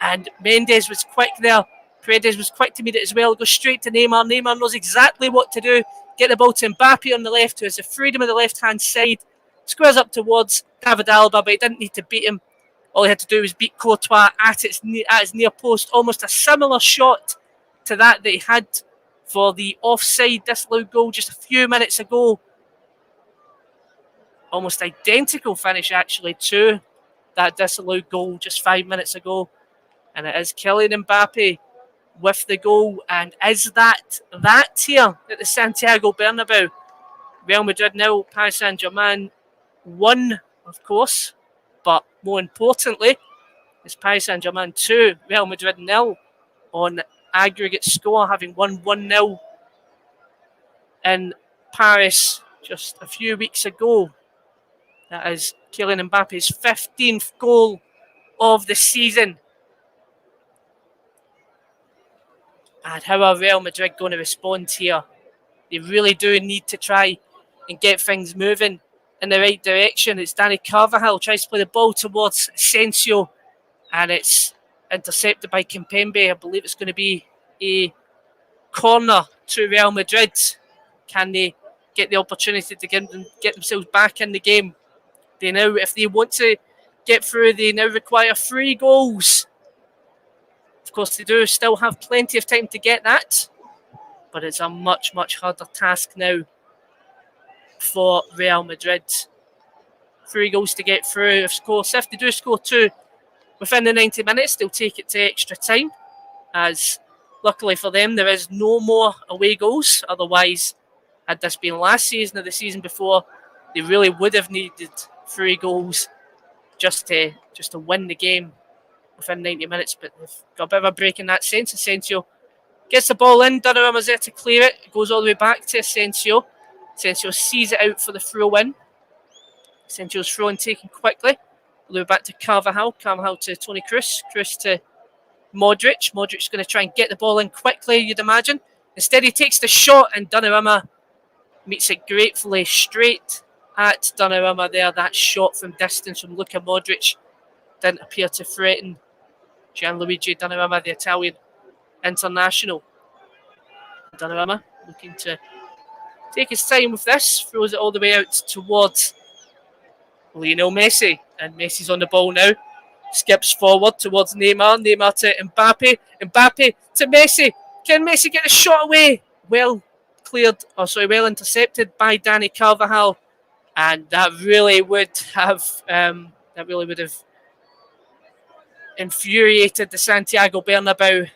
And Mendes was quick there. Paredes was quick to meet it as well. Goes straight to Neymar. Neymar knows exactly what to do. Get the ball to Mbappe on the left, who has the freedom of the left-hand side. Squares up towards David Alaba, but he didn't need to beat him. All he had to do was beat Courtois at his near post. Almost a similar shot to that he had for the offside disallowed goal just a few minutes ago. Almost identical finish, actually, to that disallowed goal just 5 minutes ago. And it is Kylian Mbappe with the goal. And is that here at the Santiago Bernabeu? Real Madrid 0, Paris Saint Germain 1, of course. But more importantly, it's Paris Saint Germain 2, Real Madrid 0 on aggregate score, having won 1-0 in Paris just a few weeks ago. That is Kylian Mbappe's 15th goal of the season. And how are Real Madrid going to respond here? They really do need to try and get things moving in the right direction. It's Dani Carvajal tries to play the ball towards Asensio, and it's intercepted by Kimpembe. I believe it's going to be a corner to Real Madrid. Can they get the opportunity to get themselves back in the game? They now, if they want to get through, they now require 3 goals. Of course, they do still have plenty of time to get that, but it's a much, much harder task now for Real Madrid. 3 goals to get through. If they do score 2 within the 90 minutes, they'll take it to extra time, as luckily for them, there is no more away goals. Otherwise, had this been last season or the season before, they really would have needed 3 goals just to win the game within 90 minutes. But they've got a bit of a break in that sense. Asensio gets the ball in. Donnarumma's there to clear it. It goes all the way back to Asensio. Asensio sees it out for the throw-in. Asensio's throw-in taken quickly. All the way back to Carvajal. Carvajal to Toni Kroos. Kroos to Modric. Modric's going to try and get the ball in quickly, you'd imagine. Instead, he takes the shot, and Donnarumma meets it gratefully straight at Donnarumma there. That shot from distance from Luka Modric didn't appear to threaten Gianluigi Donnarumma, the Italian international. Donnarumma looking to take his time with this. Throws it all the way out towards Lionel Messi. And Messi's on the ball now. Skips forward towards Neymar. Neymar to Mbappe. Mbappe to Messi. Can Messi get a shot away? Well intercepted by Dani Carvajal. And that really would have infuriated the Santiago Bernabeu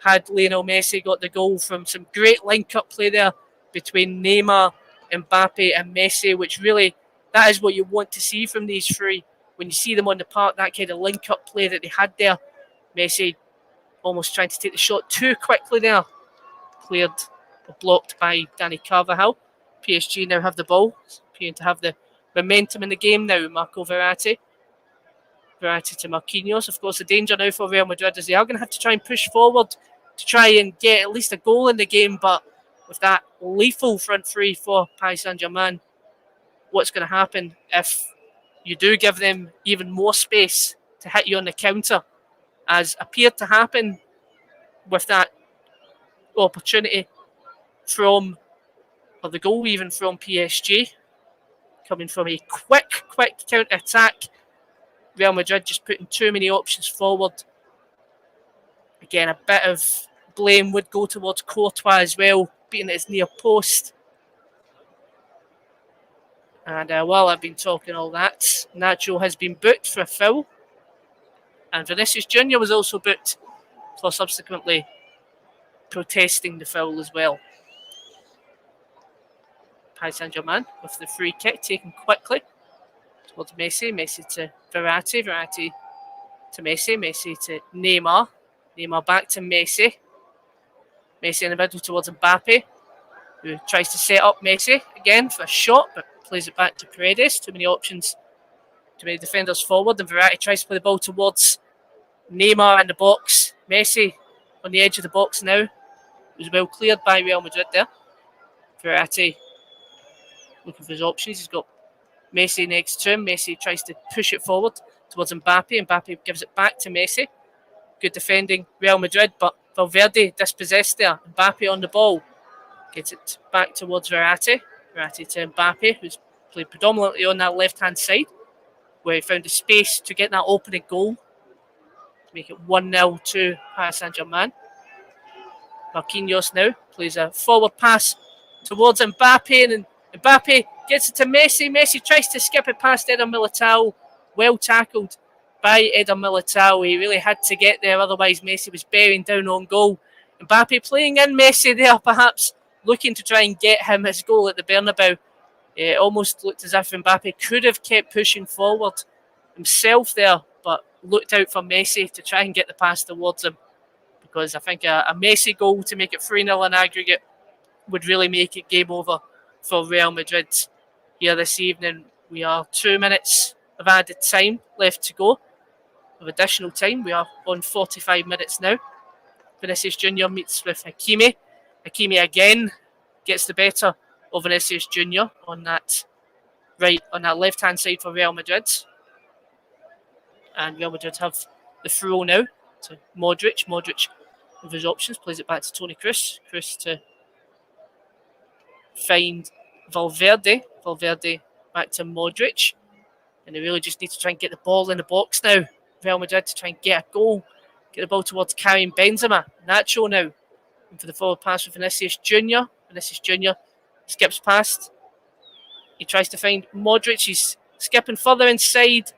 had Lionel Messi got the goal from some great link-up play there between Neymar, Mbappe and Messi, which really, that is what you want to see from these 3. When you see them on the park, that kind of link-up play that they had there. Messi almost trying to take the shot too quickly there. Cleared or blocked by Dani Carvajal. PSG now have the ball, appearing to have the momentum in the game now. Marco Verratti. Verratti to Marquinhos. Of course, the danger now for Real Madrid is they are going to have to try and push forward to try and get at least a goal in the game. But with that lethal front 3 for Paris Saint Germain, what's going to happen if you do give them even more space to hit you on the counter, as appeared to happen with that opportunity from, or the goal even from PSG, coming from a quick counter-attack. Real Madrid just putting too many options forward. Again, a bit of blame would go towards Courtois as well, being at his near post. And while I've been talking all that, Nacho has been booked for a foul. And Vinicius Jr. was also booked for subsequently protesting the foul as well. Paris Saint Germain with the free kick taken quickly towards Messi. Messi to Verratti. Verratti to Messi. Messi to Neymar. Neymar back to Messi. Messi in the middle towards Mbappe, who tries to set up Messi again for a shot, but plays it back to Paredes. Too many options, too many defenders forward, and Verratti tries to play the ball towards Neymar in the box. Messi on the edge of the box now. It was well cleared by Real Madrid there. Verratti looking for his options. He's got Messi next to him. Messi tries to push it forward towards Mbappe. Mbappe gives it back to Messi. Good defending Real Madrid, but Valverde dispossessed there. Mbappe on the ball. Gets it back towards Verratti. Verratti to Mbappe, who's played predominantly on that left-hand side, where he found the space to get that opening goal to make it 1-0 to Paris Saint Germain. Marquinhos now plays a forward pass towards Mbappe, and Mbappe gets it to Messi. Messi tries to skip it past Eder Militao. Well tackled by Eder Militao. He really had to get there, otherwise Messi was bearing down on goal. Mbappe playing in Messi there, perhaps looking to try and get him his goal at the Bernabeu. It almost looked as if Mbappe could have kept pushing forward himself there, but looked out for Messi to try and get the pass towards him, because I think a Messi goal to make it 3-0 in aggregate would really make it game over for Real Madrid here this evening. We are 2 minutes of added time left to go. Of additional time, we are on 45 minutes now. Vinicius Jr. meets with Hakimi. Hakimi again gets the better of Vinicius Jr. on that left-hand side for Real Madrid. And Real Madrid have the throw now to Modric. Modric with his options plays it back to Toni Kroos. Kroos to find Valverde. Valverde back to Modric. And they really just need to try and get the ball in the box now. Real Madrid to try and get a goal. Get the ball towards Karim Benzema. Nacho now. And for the forward pass with Vinicius Jr. Vinicius Jr. skips past. He tries to find Modric. He's skipping further inside.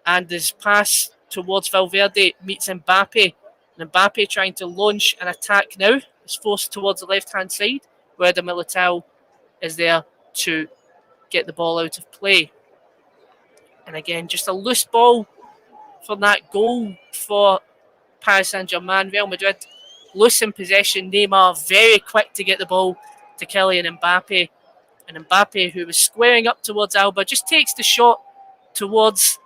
And his pass towards Valverde meets Mbappe. And Mbappe trying to launch an attack now. Is forced towards the left-hand side, where the Militao is there to get the ball out of play. And again, just a loose ball for that goal for Paris Saint Germain. Real Madrid loose in possession. Neymar very quick to get the ball to Kylian Mbappe. And Mbappe, who was squaring up towards Alba, just takes the shot towards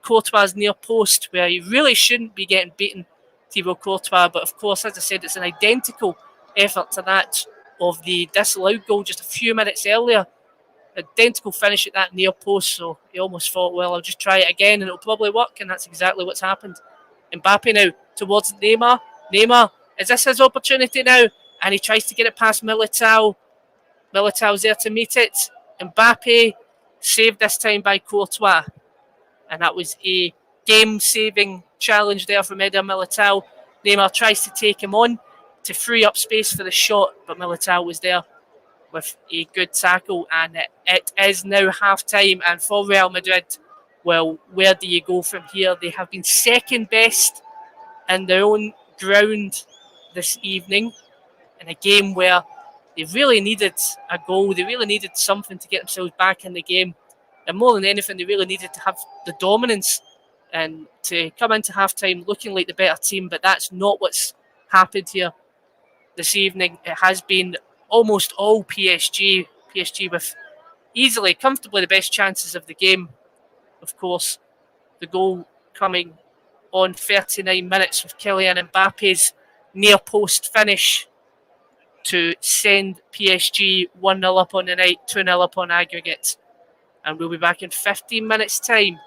Courtois' near post, where he really shouldn't be getting beaten, Thibaut Courtois. But of course, as I said, it's an identical effort to that of the disallowed goal just a few minutes earlier. Identical finish at that near post, so he almost thought, well, I'll just try it again and it'll probably work, and that's exactly what's happened. Mbappe now towards Neymar. Neymar, is this his opportunity now? And he tries to get it past Militao. Militao's there to meet it. Mbappe saved this time by Courtois. And that was a game-saving challenge there from Eder Militao. Neymar tries to take him on to free up space for the shot, but Militao was there with a good tackle, and it is now half-time. And for Real Madrid, well, where do you go from here? They have been second best in their own ground this evening in a game where they really needed a goal. They really needed something to get themselves back in the game. And more than anything, they really needed to have the dominance and to come into half-time looking like the better team. But that's not what's happened here this evening. It has been almost all PSG. PSG with easily, comfortably the best chances of the game. Of course, the goal coming on 39 minutes with Kylian Mbappe's near post finish to send PSG 1-0 up on the night, 2-0 up on aggregate. And we'll be back in 15 minutes' time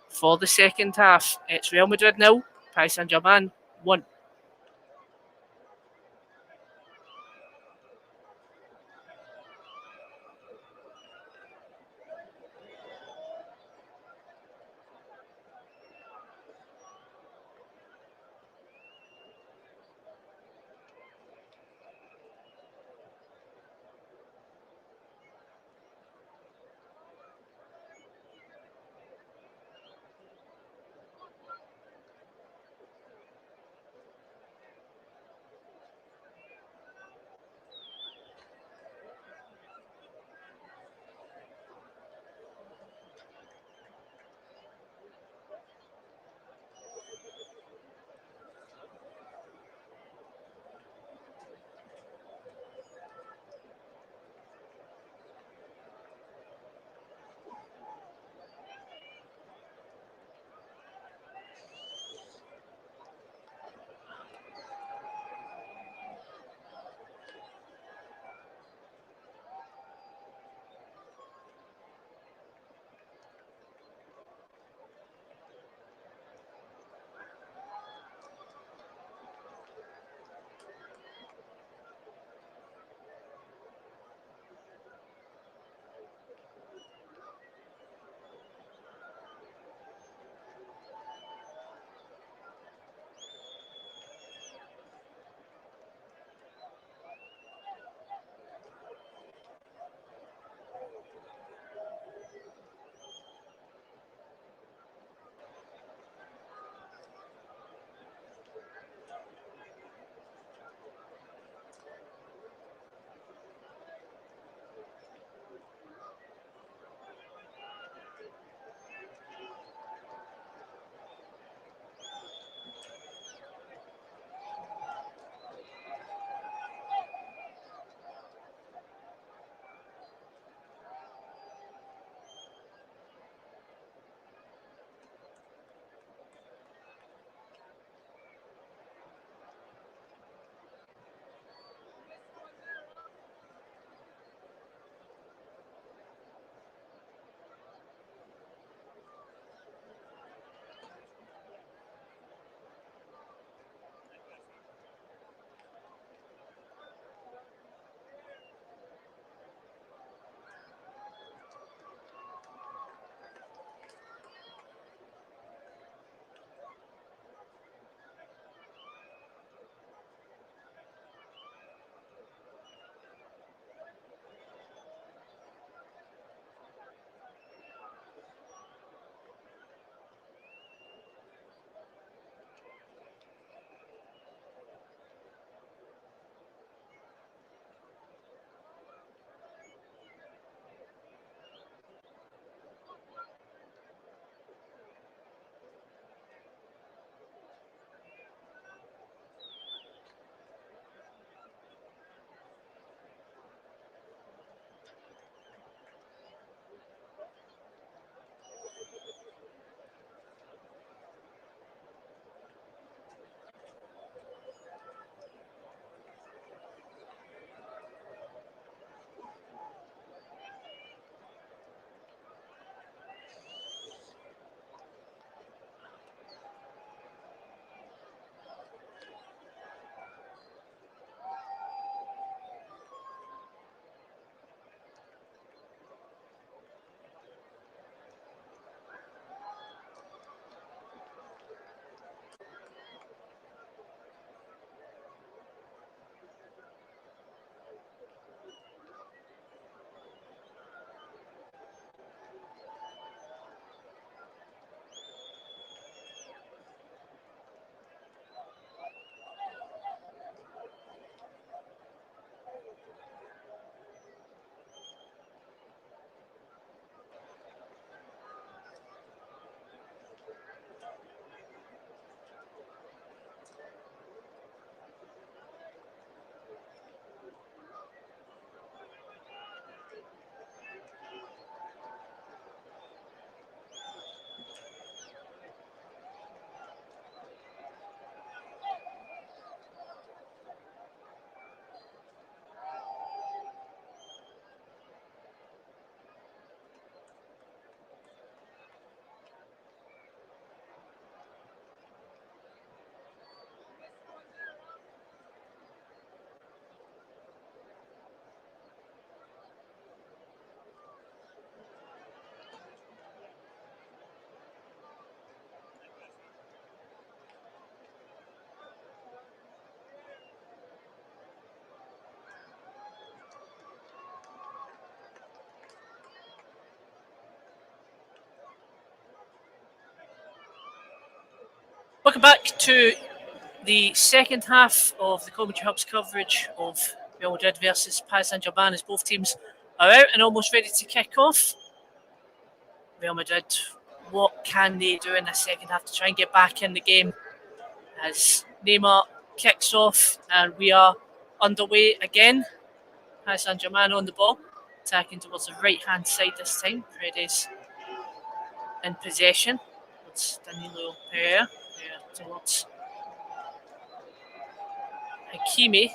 for the second half. It's Real Madrid 0, Paris Saint Germain 1. Welcome back to the second half of the Commentary Hub's coverage of Real Madrid versus Paris Saint Germain, as both teams are out and almost ready to kick off. Real Madrid, what can they do in the second half to try and get back in the game as Neymar kicks off and we are underway again? Paris Saint Germain on the ball, attacking towards the right hand side this time. Paredes in possession. It's Danilo Pereira towards Hakimi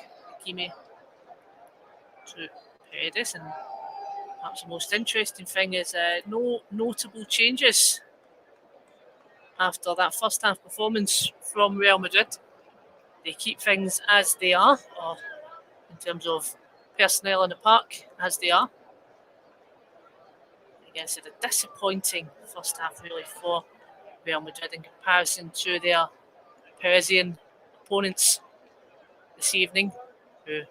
to Paredes, and perhaps the most interesting thing is no notable changes after that first half performance from Real Madrid. They keep things as they are, or in terms of personnel in the park, as they are. I guess it's a disappointing first half really for Real Madrid in comparison to their Parisian opponents this evening, who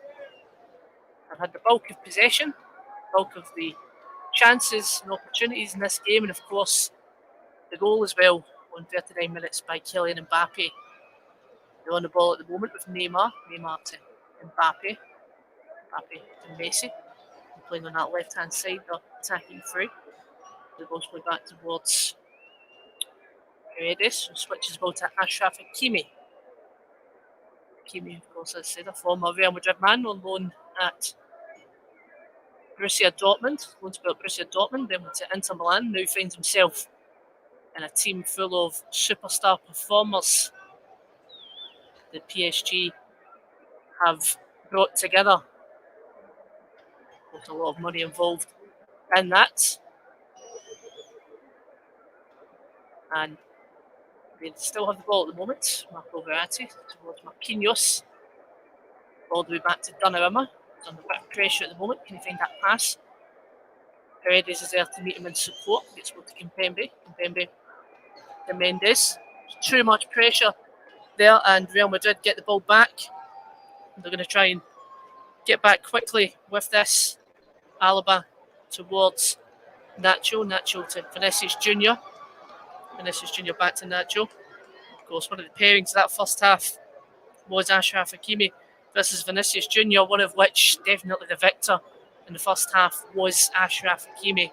have had the bulk of possession, bulk of the chances and opportunities in this game, and of course the goal as well on 39 minutes by Kylian Mbappe. They're on the ball at the moment with Neymar to Mbappe to Messi, playing on that left hand side, they're attacking through. The ball's played back towards Paredes, who switches the ball to Achraf Hakimi. Hakimi, of course, as I said, a former Real Madrid man on loan at Borussia Dortmund, then went to Inter Milan, now finds himself in a team full of superstar performers. The PSG have brought together. There's a lot of money involved in that. And they still have the ball at the moment. Marco Verratti towards Marquinhos. All the way back to Donnarumma. He's under a bit of pressure at the moment. Can he find that pass? Paredes is there to meet him in support. Gets ball to Kimpembe. Kimpembe to Mendes. Too much pressure there, and Real Madrid get the ball back. They're going to try and get back quickly with this. Alaba towards Nacho. Nacho to Vinicius Junior. Vinicius Junior back to Nacho. Of course, one of the pairings of that first half was Achraf Hakimi versus Vinicius Junior, one of which definitely the victor in the first half was Achraf Hakimi,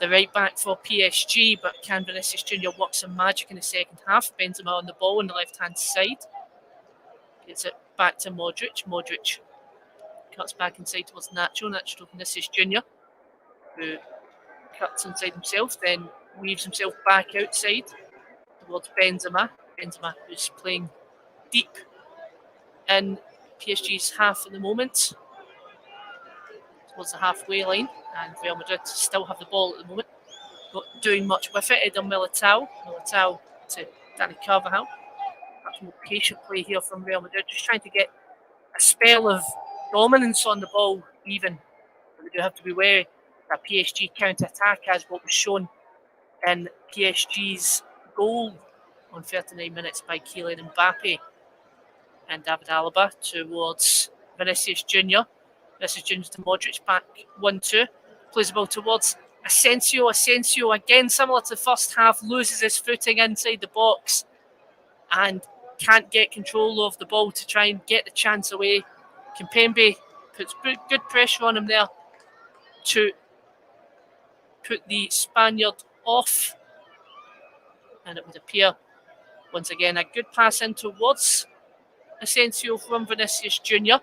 the right back for PSG. But can Vinicius Junior work some magic in the second half? Benzema on the ball on the left hand side. Gets it back to Modric. Modric cuts back inside towards Nacho. Nacho to Vinicius Junior, who cuts inside himself, then weaves himself back outside towards Benzema. Benzema, who's playing deep in PSG's half at the moment, towards the halfway line, and Real Madrid still have the ball at the moment, not doing much with it. Eder Militao to Dani Carvajal. Perhaps more patient play here from Real Madrid, just trying to get a spell of dominance on the ball even. But they do have to be wary that PSG counter-attack, as what was shown in PSG's goal on 39 minutes by Kylian Mbappe. And David Alaba towards Vinicius Junior. Vinicius Junior to Modric, back 1-2. Plays the ball towards Asensio. Asensio, again, similar to the first half, loses his footing inside the box and can't get control of the ball to try and get the chance away. Kimpembe puts good pressure on him there to put the Spaniard off. And it would appear, once again, a good pass in towards Asensio from Vinicius Junior,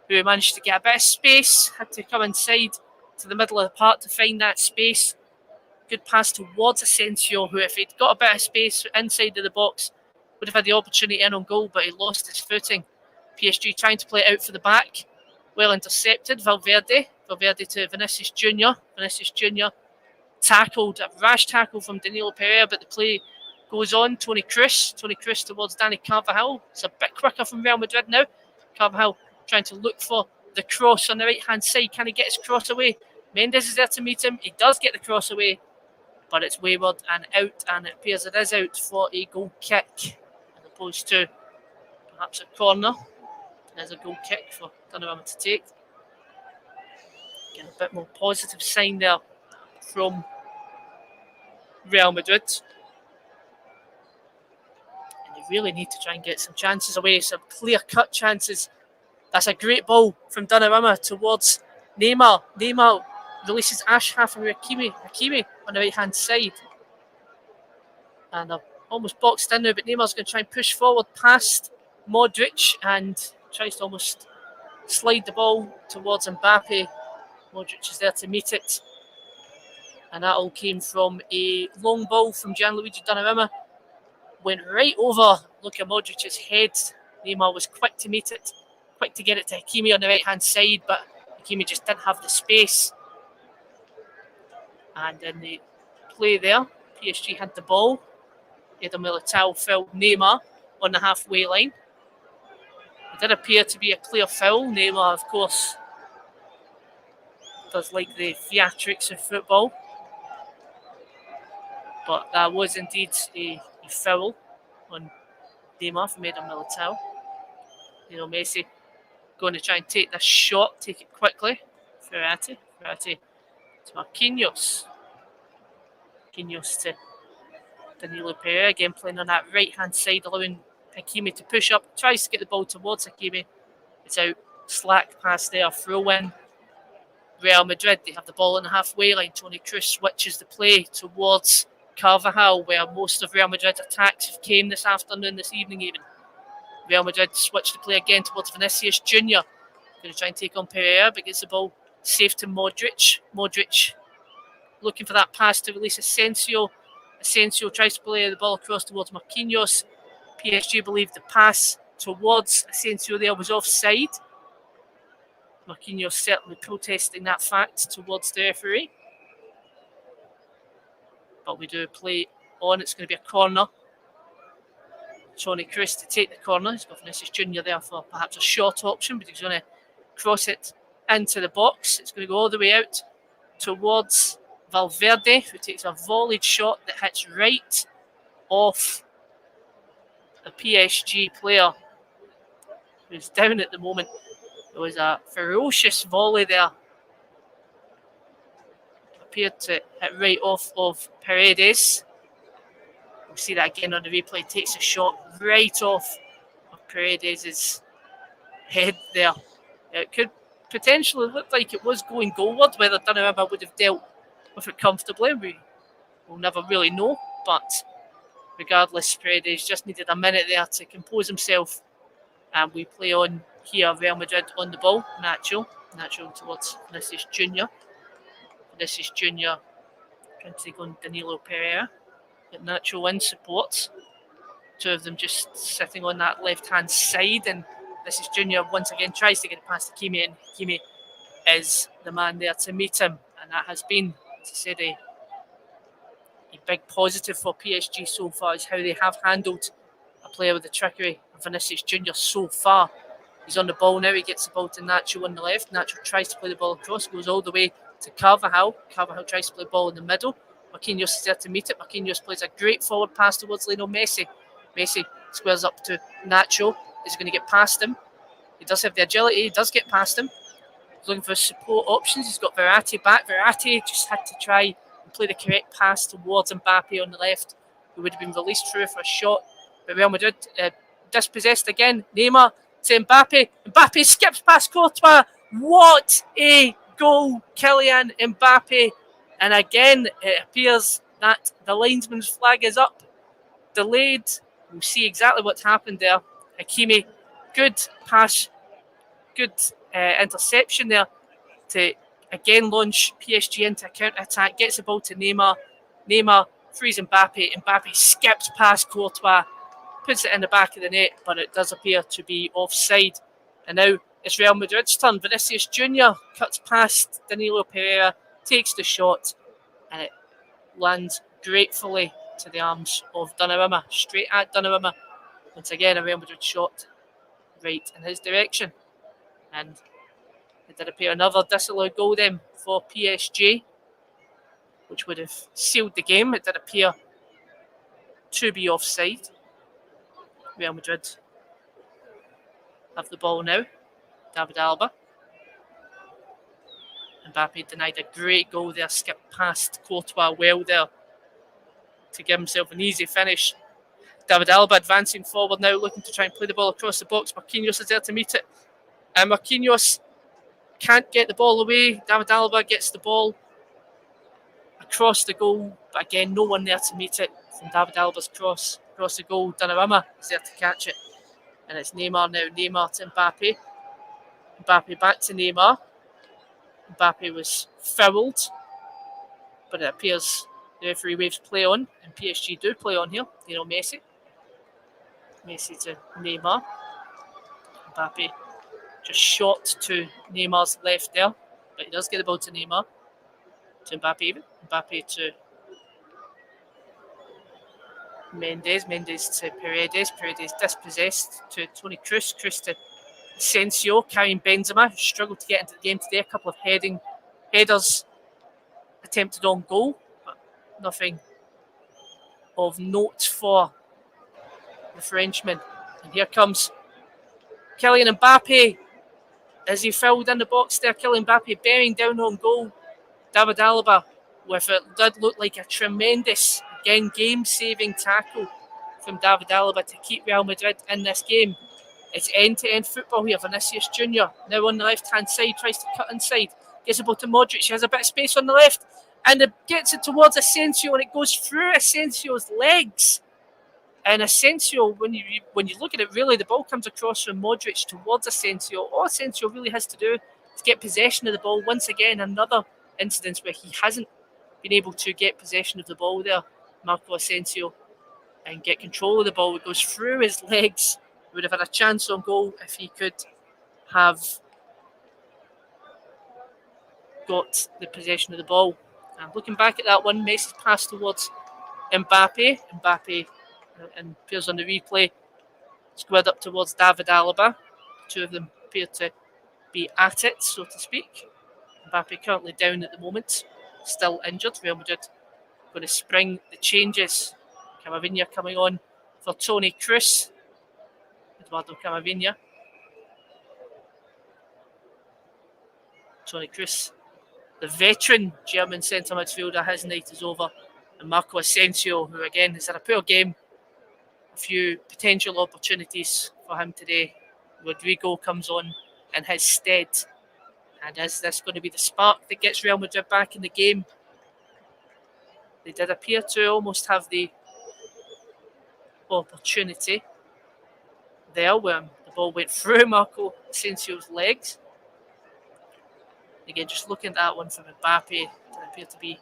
who managed to get a bit of space, had to come inside to the middle of the park to find that space. Good pass towards Asensio, who, if he'd got a bit of space inside of the box, would have had the opportunity in on goal, but he lost his footing. PSG trying to play it out for the back. Well intercepted. Valverde to Vinicius Junior. Vinicius Junior tackled, a rash tackle from Danilo Pereira, but the play goes on. Toni Kroos towards Dani Carvajal. It's a bit quicker from Real Madrid now. Carvajal trying to look for the cross on the right hand side. Can he get his cross away? Mendes is there to meet him. He does get the cross away, but it's wayward and out, and it appears it is out for a goal kick as opposed to perhaps a corner. There's a goal kick for Donnarumma to take. Again, a bit more positive sign there from Real Madrid. And they really need to try and get some chances away, some clear-cut chances. That's a great ball from Donnarumma towards Neymar. Neymar releases Ashraf and Hakimi on the right-hand side. And they're almost boxed in now, but Neymar's going to try and push forward past Modric and tries to almost slide the ball towards Mbappe. Modric is there to meet it. And that all came from a long ball from Gianluigi Donnarumma. Went right over Luka Modric's head. Neymar was quick to meet it, quick to get it to Hakimi on the right-hand side, but Hakimi just didn't have the space. And in the play there, PSG had the ball. Eder Militao fouled Neymar on the halfway line. It did appear to be a clear foul. Neymar, of course, does like the theatrics of football. But that was indeed a foul on Neymar from Eder Militao. Messi going to try and take this shot, take it quickly. Verratti to Marquinhos. Marquinhos to Danilo Pereira, again playing on that right-hand side, allowing Hakimi to push up, tries to get the ball towards Hakimi. It's out, slack pass there, throw in. Real Madrid, they have the ball on the halfway line. Toni Kroos switches the play towards Carvajal, where most of Real Madrid's attacks have came this evening even. Real Madrid switch the play again towards Vinicius Junior. Going to try and take on Pereira, but gets the ball safe to Modric. Modric looking for that pass to release Asensio. Asensio tries to play the ball across towards Marquinhos. PSG believe the pass towards Asensio there was offside. Marquinhos certainly protesting that fact towards the referee. But we do play on. It's going to be a corner. Toni Kroos to take the corner. He's got Vinicius Junior there for perhaps a short option, but he's going to cross it into the box. It's going to go all the way out towards Valverde, who takes a volleyed shot that hits right off a PSG player who's down at the moment. There was a ferocious volley there. Appeared to hit right off of Paredes. We'll see that again on the replay. Takes a shot right off of Paredes' head there. It could potentially look like it was going goalward. Whether Donnarumma would have dealt with it comfortably, we will never really know. But regardless, Paredes just needed a minute there to compose himself. And we play on here. Real Madrid on the ball. Nacho towards Vinicius Junior. Vinicius Junior trying to take on Danilo Pereira. Get Nacho in support. Two of them just sitting on that left-hand side, and Vinicius Junior once again tries to get it past Hakimi, and Hakimi is the man there to meet him. And that has been, as I said, a big positive for PSG so far, is how they have handled a player with the trickery of Vinicius Junior so far. He's on the ball now. He gets the ball to Nacho on the left. Nacho tries to play the ball across, goes all the way to Carvajal. Carvajal tries to play the ball in the middle. Marquinhos is there to meet it. Marquinhos plays a great forward pass towards Lionel Messi. Messi squares up to Nacho. Is going to get past him. He does have the agility. He does get past him. He's looking for support options. He's got Verratti back. Verratti just had to try and play the correct pass towards Mbappe on the left, who would have been released through for a shot. But Real Madrid dispossessed again. Neymar to Mbappe. Mbappe skips past Courtois. What a goal, Kylian Mbappe. And again, it appears that the linesman's flag is up. Delayed. We'll see exactly what's happened there. Hakimi, good pass, good interception there to again launch PSG into a counter-attack. Gets the ball to Neymar. Neymar frees Mbappe. Mbappe skips past Courtois, puts it in the back of the net, but it does appear to be offside. And now it's Real Madrid's turn. Vinicius Junior cuts past Danilo Pereira, takes the shot, and it lands gratefully to the arms of Donnarumma, straight at Donnarumma. Once again, a Real Madrid shot right in his direction. And it did appear another disallowed goal then for PSG, which would have sealed the game. It did appear to be offside. Real Madrid have the ball now. David Alaba. Mbappe denied a great goal there, skipped past Courtois well there to give himself an easy finish. David Alaba advancing forward now, looking to try and play the ball across the box. Marquinhos is there to meet it. And Marquinhos can't get the ball away. David Alaba gets the ball across the goal, but again, no one there to meet it from David Alba's cross across the goal. Donnarumma is there to catch it. And it's Neymar now. Neymar to Mbappe. Mbappe back to Neymar. Mbappe was fouled, but it appears the referee waves play on, and PSG do play on here. Messi. Messi to Neymar. Mbappe just shot to Neymar's left there, but he does get the ball to Neymar. To Mbappe even. Mbappe to Mendes. Mendes to Paredes. Paredes dispossessed to Toni Kroos. Kroos to Asensio, carrying Benzema, who struggled to get into the game today. A couple of headers attempted on goal, but nothing of note for the Frenchman. And here comes Kylian Mbappe. As he fouled in the box there, Kylian Mbappe bearing down on goal. David Alaba with it did look like a tremendous, again, game-saving tackle from David Alaba to keep Real Madrid in this game. It's end-to-end football here. Vinicius Junior now on the left-hand side, tries to cut inside, gets the ball to Modric. He has a bit of space on the left, and it gets it towards Asensio, and it goes through Asensio's legs. And Asensio, when you look at it, really, the ball comes across from Modric towards Asensio. All Asensio really has to do is get possession of the ball. Once again, another incident where he hasn't been able to get possession of the ball there, Marco Asensio, and get control of the ball. It goes through his legs. He would have had a chance on goal if he could have got the possession of the ball. And looking back at that one, Messi's pass towards Mbappe. Mbappe and appears on the replay, squared up towards David Alaba. The two of them appear to be at it, so to speak. Mbappe currently down at the moment, still injured. Real Madrid going to spring the changes. Camavinga coming on for Toni Kroos. Eduardo Camavinga. Toni Kroos, the veteran German centre midfielder, his night is over. And Marco Asensio, who again has had a poor game, a few potential opportunities for him today. Rodrigo comes on in his stead. And is this going to be the spark that gets Real Madrid back in the game? They did appear to almost have the opportunity there when the ball went through Marco Asensio's legs. Again, just looking at that one from Mbappe, it appeared to be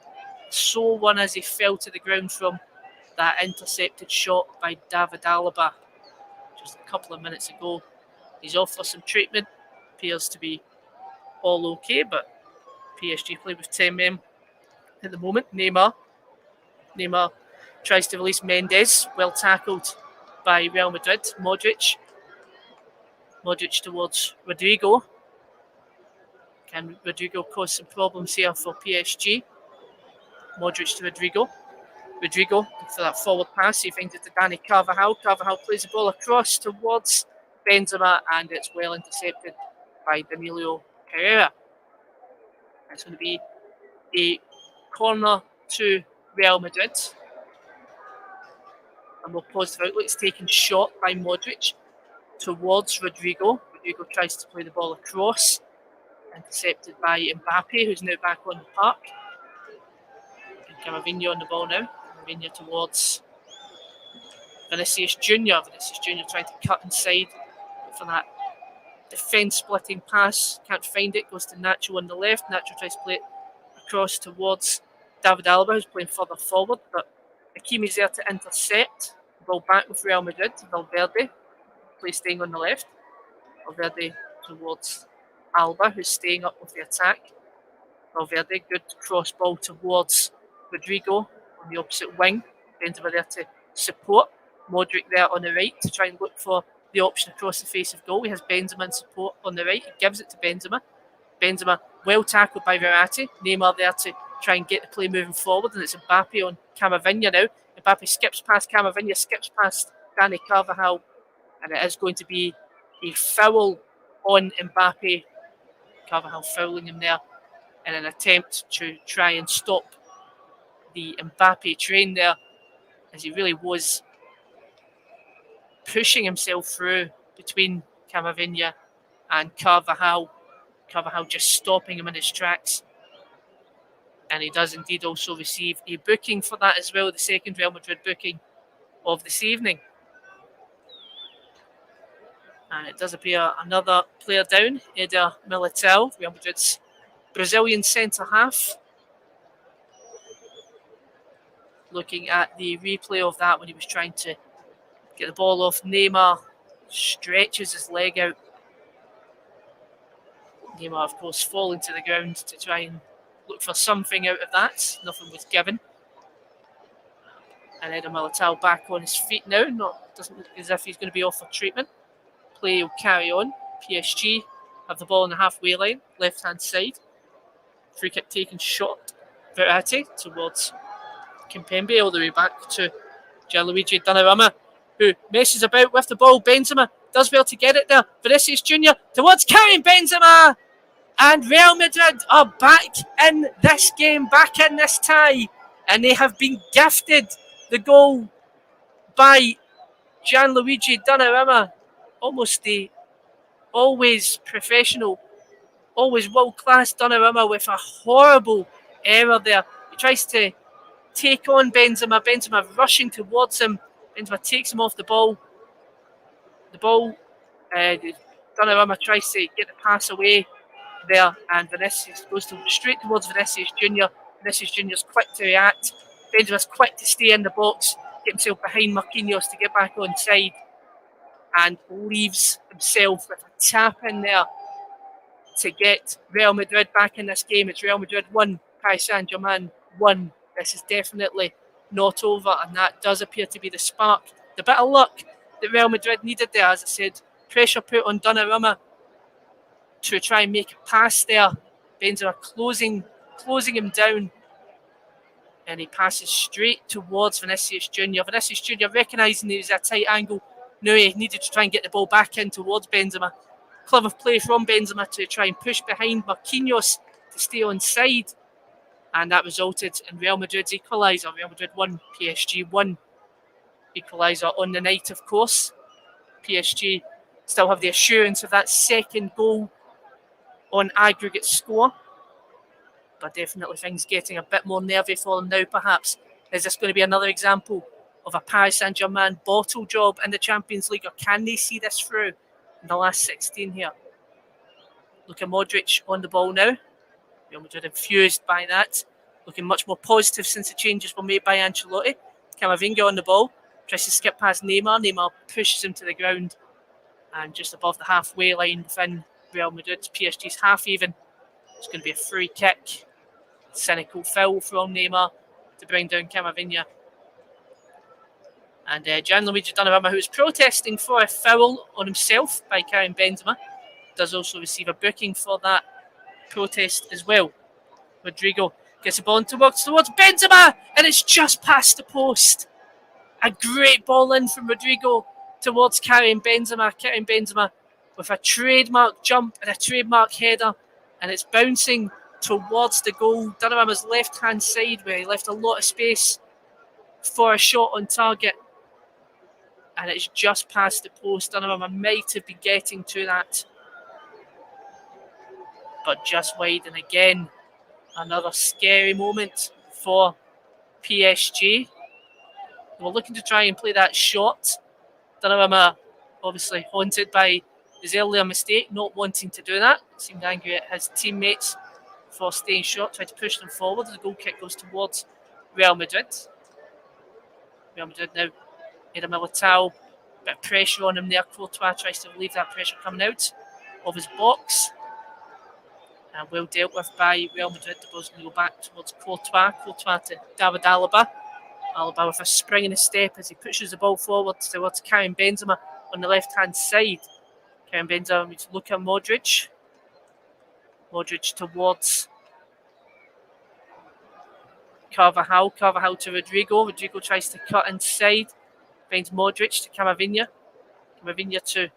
a sore one as he fell to the ground from that intercepted shot by David Alaba just a couple of minutes ago. He's off for some treatment. Appears to be all okay, but PSG play with 10 men at the moment. Neymar tries to release Mendes, well tackled by Real Madrid. Modric towards Rodrigo. Can Rodrigo cause some problems here for PSG? Modric to Rodrigo. Rodrigo for that forward pass. He finds it to Dani Carvajal. Carvajal plays the ball across towards Benzema, and it's well intercepted by Danilo Pereira. It's going to be a corner to Real Madrid. And we'll pause the outlet. It's taken shot by Modric towards Rodrigo. Rodrigo tries to play the ball across. Intercepted by Mbappe, who's now back on the park. And Camavinga on the ball now. Camavinga towards Vinicius Junior. Vinicius Junior trying to cut inside for that defence-splitting pass. Can't find it. Goes to Nacho on the left. Nacho tries to play it across towards David Alaba, who's playing further forward. But Hakimi's there to intercept. Ball back with Real Madrid. Valverde plays staying on the left. Valverde towards Alba, who's staying up with the attack. Valverde, good cross ball towards Rodrigo on the opposite wing. Benzema there to support. Modric there on the right to try and look for the option across the face of goal. He has Benzema in support on the right. He gives it to Benzema. Benzema well tackled by Verratti. Neymar there to try and get the play moving forward, and it's Mbappe on Camavinga now. Mbappe skips past Camavinga, skips past Dani Carvajal, and it is going to be a foul on Mbappe. Carvajal fouling him there in an attempt to try and stop the Mbappe train there, as he really was pushing himself through between Camavinga and Carvajal. Carvajal just stopping him in his tracks. And he does indeed also receive a booking for that as well, the second Real Madrid booking of this evening. And it does appear another player down, Eder Militao, Real Madrid's Brazilian centre-half. Looking at the replay of that when he was trying to get the ball off, Neymar stretches his leg out. Neymar, of course, falling to the ground to try and look for something out of that. Nothing was given. And Eder Militao back on his feet now. Doesn't look as if he's going to be off for treatment. Play will carry on. PSG have the ball on the halfway line, left-hand side. Free kick taken shot. Verratti towards Kimpembe, all the way back to Gianluigi Donnarumma, who messes about with the ball. Benzema does well to get it there. Vinicius Jr. towards Karim Benzema. And Real Madrid are back in this game, back in this tie. And they have been gifted the goal by Gianluigi Donnarumma. Almost the always professional, always world-class Donnarumma with a horrible error there. He tries to take on Benzema. Benzema rushing towards him. Benzema takes him off the ball. Donnarumma tries to get the pass away there, and Vinicius goes straight towards Vinicius Jr. Vinicius Jr. is quick to react. Benzema's quick to stay in the box, get himself behind Marquinhos to get back on side, and leaves himself with a tap in there to get Real Madrid back in this game. It's Real Madrid 1, Paris Saint Germain 1. This is definitely not over, and that does appear to be the spark, the bit of luck that Real Madrid needed there. As I said, pressure put on Donnarumma to try and make a pass there. Benzema closing him down, and he passes straight towards Vinicius Jr. Vinicius Jr. recognising it was a tight angle. Now he needed to try and get the ball back in towards Benzema. Clever play from Benzema to try and push behind Marquinhos to stay on side. And that resulted in Real Madrid's equaliser. Real Madrid 1, PSG 1. Equaliser on the night, of course. PSG still have the assurance of that second goal on aggregate score. But definitely things getting a bit more nervy for them now, perhaps. Is this going to be another example of a Paris Saint Germain bottle job in the Champions League, or can they see this through in the last 16 here? Luka Modric on the ball now. Real Madrid infused by that. Looking much more positive since the changes were made by Ancelotti. Camavinga on the ball. Tries to skip past Neymar. Neymar pushes him to the ground. And just above the halfway line within Real Madrid, PSG's half even. It's going to be a free kick. Cynical foul from Neymar to bring down Camavinga. And Gianluigi Donnarumma, who is protesting for a foul on himself by Karim Benzema, does also receive a booking for that protest as well. Rodrigo gets the ball towards Benzema, and it's just past the post. A great ball in from Rodrigo towards Karim Benzema. Karim Benzema with a trademark jump and a trademark header, and it's bouncing towards the goal. Donnarumma's left-hand side, where he left a lot of space for a shot on target. And it's just past the post. Donnarumma might have been getting to that, but just wide. And again, another scary moment for PSG. They were looking to try and play that shot. Donnarumma obviously haunted by his earlier mistake, not wanting to do that. Seemed angry at his teammates for staying short, tried to push them forward. The goal kick goes towards Real Madrid. Real Madrid now. Eder Militao, bit of pressure on him there. Courtois tries to relieve that pressure coming out of his box. And well dealt with by Real Madrid. The ball's going to go back towards Courtois. Courtois to David Alaba. Alaba with a spring in his step as he pushes the ball forward towards Karim Benzema on the left-hand side. Karim Benzema meets Luka Modric. Modric towards Carvajal. Carvajal to Rodrigo. Rodrigo tries to cut inside. Finds Modric to Camavinga. Camavinga to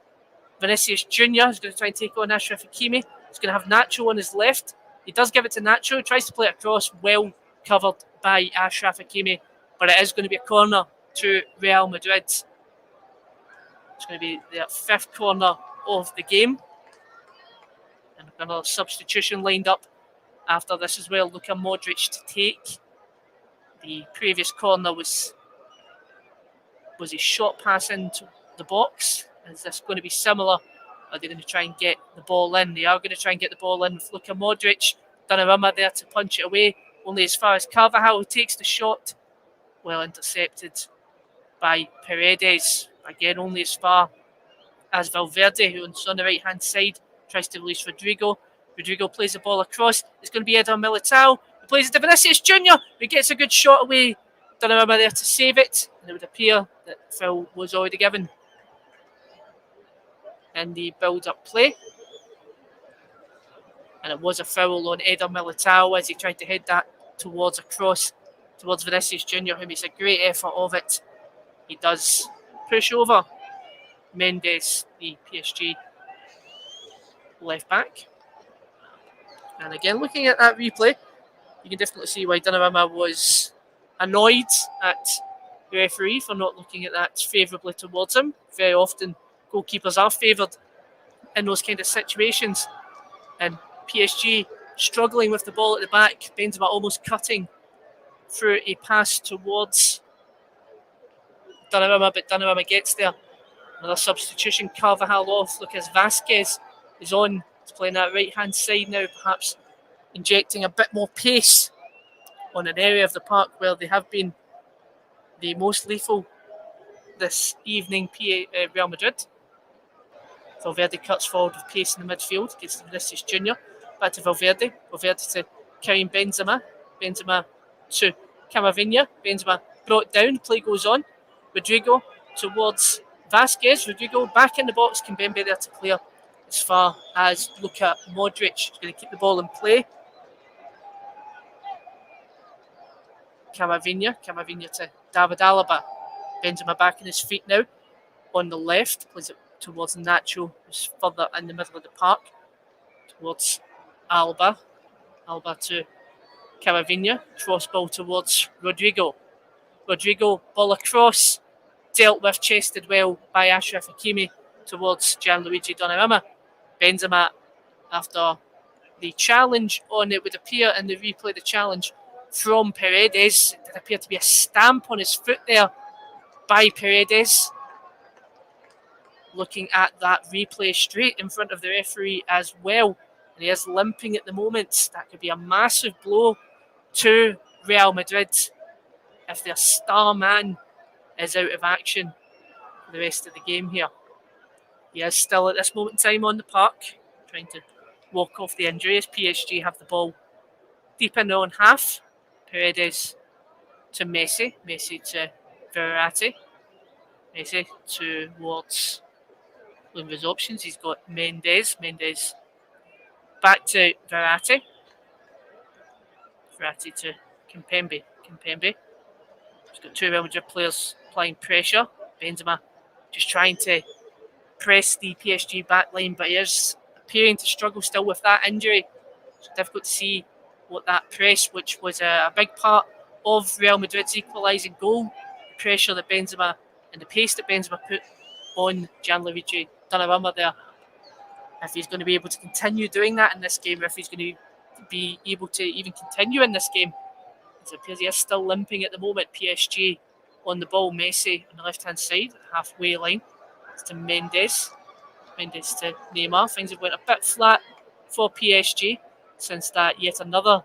Vinicius Jr. who's going to try and take on Achraf Hakimi. He's going to have Nacho on his left. He does give it to Nacho. He tries to play it across. Well covered by Achraf Hakimi. But it is going to be a corner to Real Madrid. It's going to be the 5th corner of the game. And another substitution lined up after this as well. Luka Modric to take. The previous corner was a short pass into the box. Is this going to be similar? Are they going to try and get the ball in? They are going to try and get the ball in with Luka Modric. Donnarumma there to punch it away. Only as far as Carvajal, who takes the shot. Well intercepted by Paredes. Again, only as far as Valverde, who's on the right-hand side, tries to release Rodrigo. Rodrigo plays the ball across. It's going to be Eder Militao. He plays it to Vinicius Jr., who gets a good shot away. Donnarumma there to save it. And it would appear that the foul was already given in the build-up play. And it was a foul on Eder Militao as he tried to head that towards a cross towards Vinicius Jr., who makes a great effort of it. He does push over Mendes, the PSG left back. And again, looking at that replay, you can definitely see why Donnarumma was annoyed at the referee for not looking at that favourably towards him. Very often, goalkeepers are favoured in those kind of situations. And PSG struggling with the ball at the back. Benzema almost cutting through a pass towards Donnarumma, but Donnarumma gets there. Another substitution, Carvajal off. Lucas Vazquez is on. He's playing that right-hand side now, perhaps injecting a bit more pace on an area of the park where they have been the most lethal this evening, Real Madrid. Valverde cuts forward with pace in the midfield, gets to Vinicius Jr. Back to Valverde. Valverde to Karim Benzema. Benzema to Camavinga. Benzema brought down. Play goes on. Rodrigo towards Vazquez. Rodrigo back in the box. Kimpembe there to clear as far as Luka Modric. He's going to keep the ball in play. Camavinga to David Alaba. Benzema back in his feet now. On the left, plays it towards Nacho, who's further in the middle of the park. Towards Alba to Camavinga. Cross ball towards Rodrigo. Rodrigo, ball across. Dealt with, chested well by Achraf Hakimi towards Gianluigi Donnarumma. Benzema, after the challenge on it, would appear in the replay, the challenge from Paredes. It did appear to be a stamp on his foot there by Paredes. Looking at that replay straight in front of the referee as well. And he is limping at the moment. That could be a massive blow to Real Madrid if their star man is out of action for the rest of the game here. He is still at this moment in time on the park, trying to walk off the injury as PSG have the ball deep in their own half. Paredes to Messi. Messi to Verratti. Messi towards one of his options. He's got Mendes. Mendes back to Verratti. Verratti to Kimpembe. Kimpembe. He's got two Real Madrid players applying pressure. Benzema just trying to press the PSG back line, but he is appearing to struggle still with that injury. It's difficult to see what that press, which was a big part of Real Madrid's equalising goal, the pressure that Benzema and the pace that Benzema put on Gianluigi Donnarumma there. If he's going to be able to continue doing that in this game, if he's going to be able to even continue in this game, it appears he is still limping at the moment. PSG on the ball. Messi on the left-hand side, halfway line. It's to Mendes. Mendes to Neymar. Things have went a bit flat for PSG since that yet another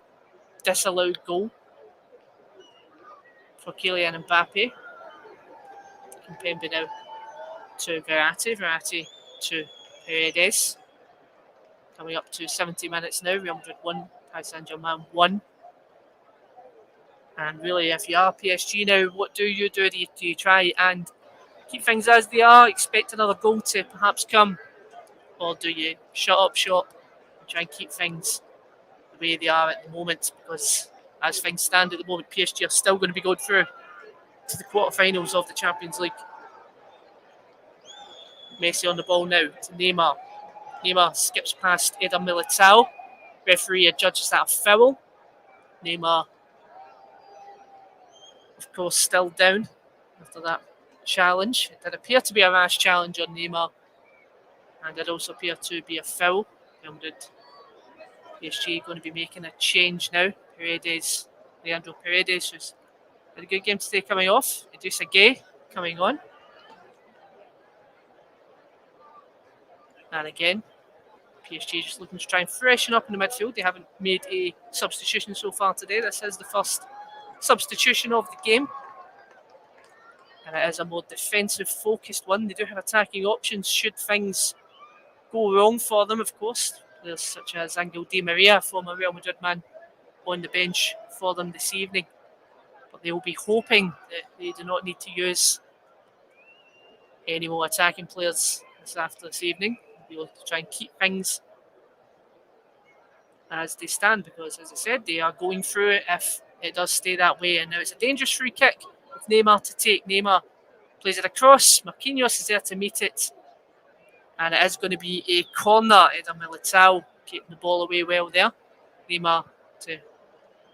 disallowed goal for Kylian Mbappe. Kimpembe now to Verratti. Verratti to Paredes. Coming up to 70 minutes now. Real Madrid 1, Paris Saint Germain 1. And really, if you are PSG now, what do you do? Do you try and keep things as they are, expect another goal to perhaps come? Or do you shut up shop and try and keep things the way they are at the moment? Because as things stand at the moment, PSG are still going to be going through to the quarterfinals of the Champions League. Messi on the ball now to Neymar. Neymar skips past Eder Militao. Referee adjudges that a foul. Neymar, of course, still down after that challenge. It did appear to be a rash challenge on Neymar, and it also appeared to be a foul. Real Madrid, PSG going to be making a change now. Leandro Paredes, who's had a good game today, coming off. Idrissa Gueye coming on. And again, PSG just looking to try and freshen up in the midfield. They haven't made a substitution so far today. This is the first substitution of the game. And it is a more defensive focused one. They do have attacking options should things go wrong for them, of course. Players such as Angel Di Maria, former Real Madrid man, on the bench for them this evening. But they will be hoping that they do not need to use any more attacking players this evening. They'll be able to try and keep things as they stand, because, as I said, they are going through it if it does stay that way. And now it's a dangerous free kick with Neymar to take. Neymar plays it across. Marquinhos is there to meet it. And it is going to be a corner. Eder Militao getting the ball away well there. Neymar to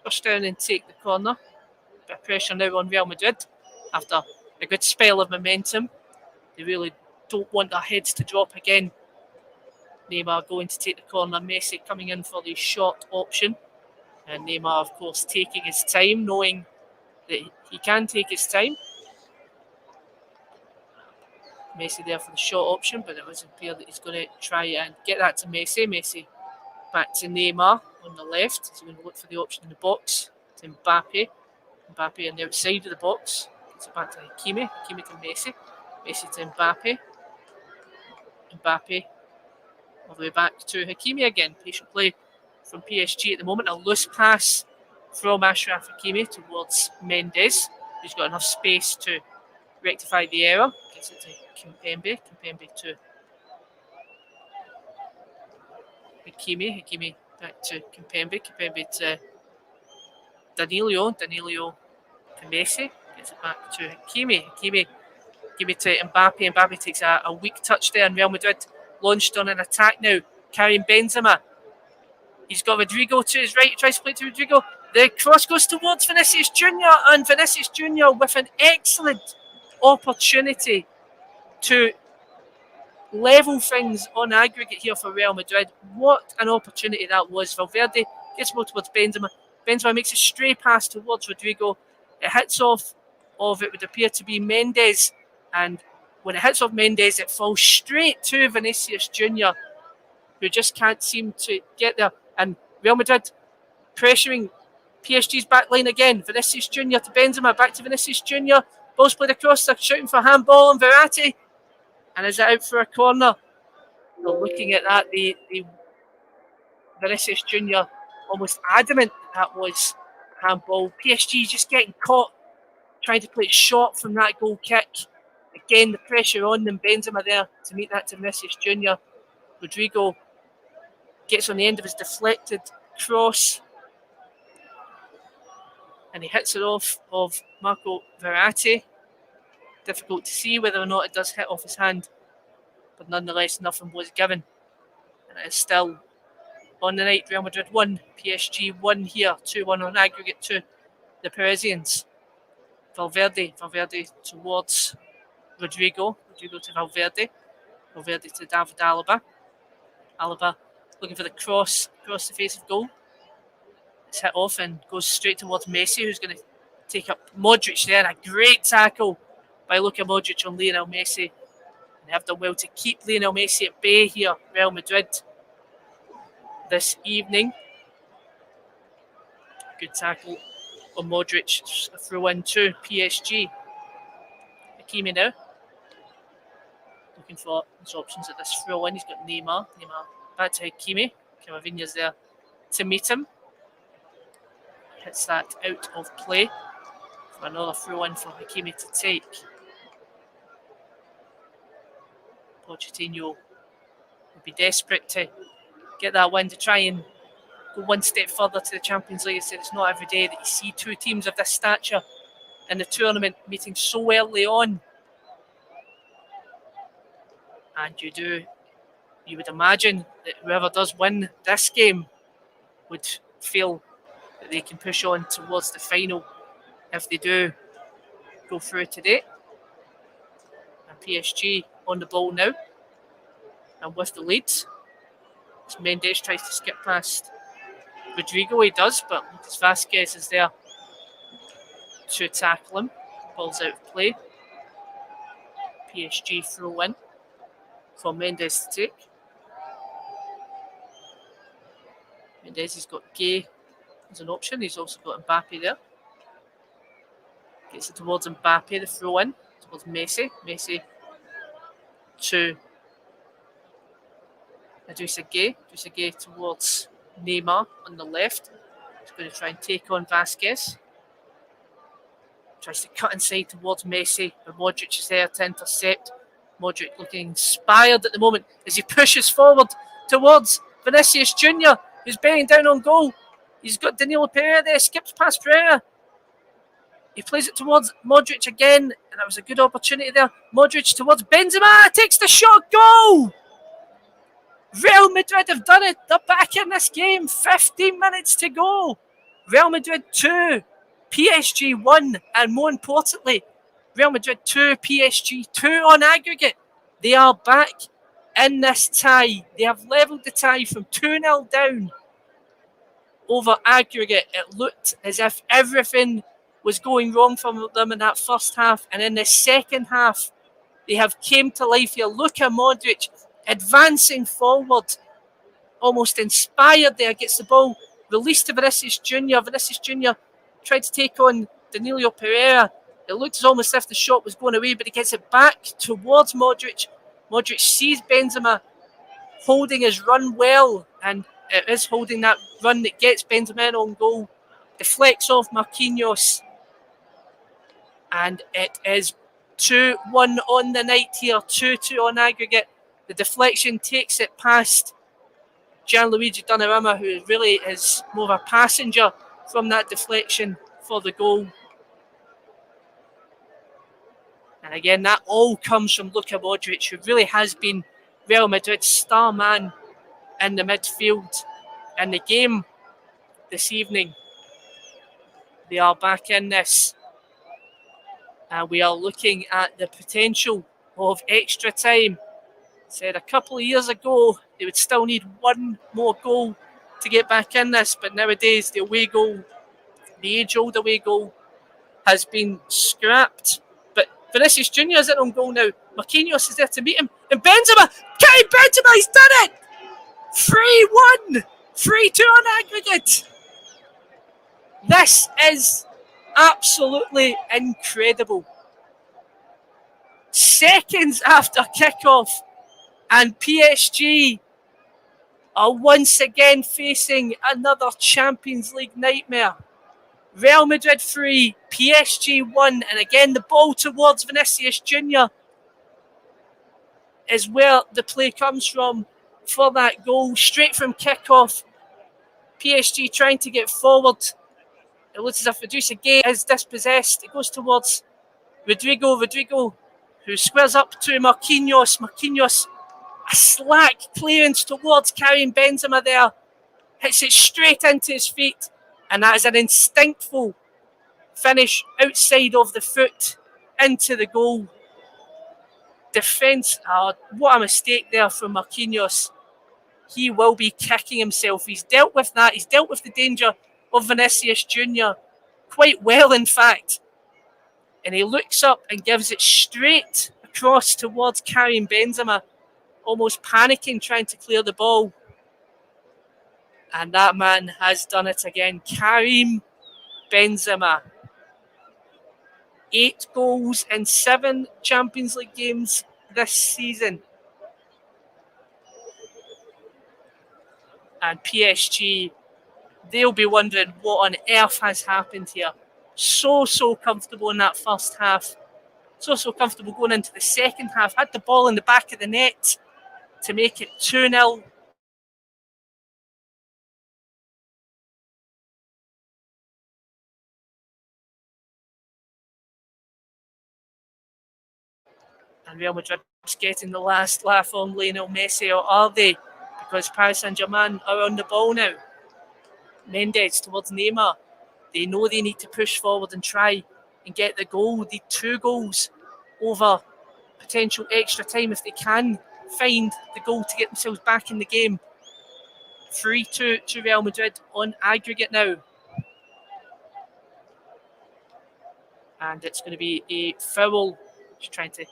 rush down and take the corner. Bit of pressure now on Real Madrid after a good spell of momentum. They really don't want their heads to drop again. Neymar going to take the corner. Messi coming in for the short option. And Neymar, of course, taking his time, knowing that he can take his time. Messi there for the short option, but it was clear that he's going to try and get that to Messi. Messi back to Neymar on the left. He's going to look for the option in the box to Mbappe. Mbappe on the outside of the box. Gets it back to Hakimi. Hakimi to Messi. Messi to Mbappe. Mbappe all the way back to Hakimi again. Patient play from PSG at the moment. A loose pass from Achraf Hakimi towards Mendes, who's got enough space to rectify the error. Gets it to Kimpembe. Kimpembe to Hakimi. Hakimi back to Kimpembe. Kimpembe to Danilo. Danilo to Messi. Gets it back to Hakimi. Hakimi to Mbappe. Mbappe takes a weak touch there, and Real Madrid launched on an attack now. Carrying Benzema. He's got Rodrigo to his right. He tries to play to Rodrigo. The cross goes towards Vinicius Junior, and Vinicius Junior with an excellent opportunity to level things on aggregate here for Real Madrid. What an opportunity that was. Valverde gets the ball towards Benzema. Benzema makes a stray pass towards Rodrigo. It hits off of, it would appear to be Mendes, and when it hits off Mendes, it falls straight to Vinicius Junior, who just can't seem to get there. And Real Madrid pressuring PSG's back line again. Vinicius Junior to Benzema, back to Vinicius Junior. Ball's played across, they're shooting for handball on Verratti. And is it out for a corner? Well, looking at that, the Vinicius Junior almost adamant that was handball. PSG just getting caught trying to play it short from that goal kick. Again, the pressure on them. Benzema there to meet that to Vinicius Junior. Rodrigo gets on the end of his deflected cross, and he hits it off of Marco Verratti. Difficult to see whether or not it does hit off his hand, but nonetheless, nothing was given. And it is still on the night. Real Madrid 1, PSG 1 here, 2-1 on aggregate to the Parisians. Valverde towards Rodrigo to Valverde to David Alaba. Alaba looking for the cross across the face of goal. It's hit off and goes straight towards Messi, who's going to take up Modric there. A great tackle by Luka Modric on Lionel Messi. And they have done well to keep Lionel Messi at bay here, Real Madrid, this evening. Good tackle on Modric. A throw in to PSG. Hakimi now looking for his options at this throw in. He's got Neymar back to Hakimi. Camavinga's there to meet him. Hits that out of play for another throw in for Hakimi to take. Pochettino would be desperate to get that win to try and go one step further to the Champions League. He said it's not every day that you see two teams of this stature in the tournament meeting so early on. And you would imagine that whoever does win this game would feel that they can push on towards the final if they do go through today. PSG on the ball now and with the lead. As Mendes tries to skip past Rodrigo, he does, but Lucas Vazquez is there to tackle him. Ball's out of play. PSG throw in for Mendes to take. Mendes has got Gay as an option. He's also got Mbappe there. Gets it towards Mbappe, the throw in towards Messi. Messi to Idrissa Gueye. Idrissa Gueye towards Neymar on the left. He's going to try and take on Vazquez. Tries to cut inside towards Messi, but Modric is there to intercept. Modric looking inspired at the moment as he pushes forward towards Vinicius Junior, who's bearing down on goal. He's got Danilo Pereira there, skips past Pereira. He plays it towards Modric again, and that was a good opportunity there. Modric towards Benzema, takes the shot, goal! Real Madrid have done it. They're back in this game. 15 minutes to go. Real Madrid 2, PSG 1, and more importantly, Real Madrid 2, PSG 2 on aggregate. They are back in this tie. They have levelled the tie from 2-0 down over aggregate. It looked as if everything was going wrong for them in that first half, and in the second half, they have came to life here. Luka Modric advancing forward, almost inspired there, gets the ball released to Vinicius Junior. Vinicius Junior tried to take on Danilo Pereira. It looked almost as if the shot was going away, but he gets it back towards Modric. Modric sees Benzema holding his run well, and it is holding that run that gets Benzema on goal. Deflects off Marquinhos, and it is 2-1 on the night here, 2-2 on aggregate. The deflection takes it past Gianluigi Donnarumma, who really is more of a passenger from that deflection for the goal. And again, that all comes from Luka Modric, who really has been Real Madrid's star man in the midfield. In the game this evening, they are back in this. And we are looking at the potential of extra time. Said a couple of years ago, they would still need one more goal to get back in this. But nowadays, the away goal, the age-old away goal, has been scrapped. But Vinicius Junior is in on goal now. Marquinhos is there to meet him. And Benzema! Karim Benzema, he's done it! 3-1! 3-2 on aggregate. This is absolutely incredible. Seconds after kickoff, and PSG are once again facing another Champions League nightmare. Real Madrid 3, PSG 1, and again the ball towards Vinicius Junior is where the play comes from for that goal. Straight from kickoff, PSG trying to get forward. It looks as if Idrissa Gueye is dispossessed. It goes towards Rodrigo, who squares up to Marquinhos. Marquinhos, a slack clearance towards Karim Benzema there. Hits it straight into his feet. And that is an instinctful finish outside of the foot into the goal. Defence, what a mistake there from Marquinhos. He will be kicking himself. He's dealt with that. He's dealt with the danger of Vinicius Junior quite well, in fact. And he looks up and gives it straight across towards Karim Benzema, almost panicking, trying to clear the ball. And that man has done it again. Karim Benzema. 8 goals in 7 Champions League games this season. And PSG, they'll be wondering what on earth has happened here. So comfortable in that first half. So comfortable going into the second half. Had the ball in the back of the net to make it 2-0. And Real Madrid getting the last laugh on Lionel Messi, or are they? Because Paris Saint Germain are on the ball now. Mendes towards Neymar. They know they need to push forward and try and get the goal. They need 2 goals over potential extra time if they can find the goal to get themselves back in the game. 3-2 to Real Madrid on aggregate now. And it's going to be a foul. Just trying to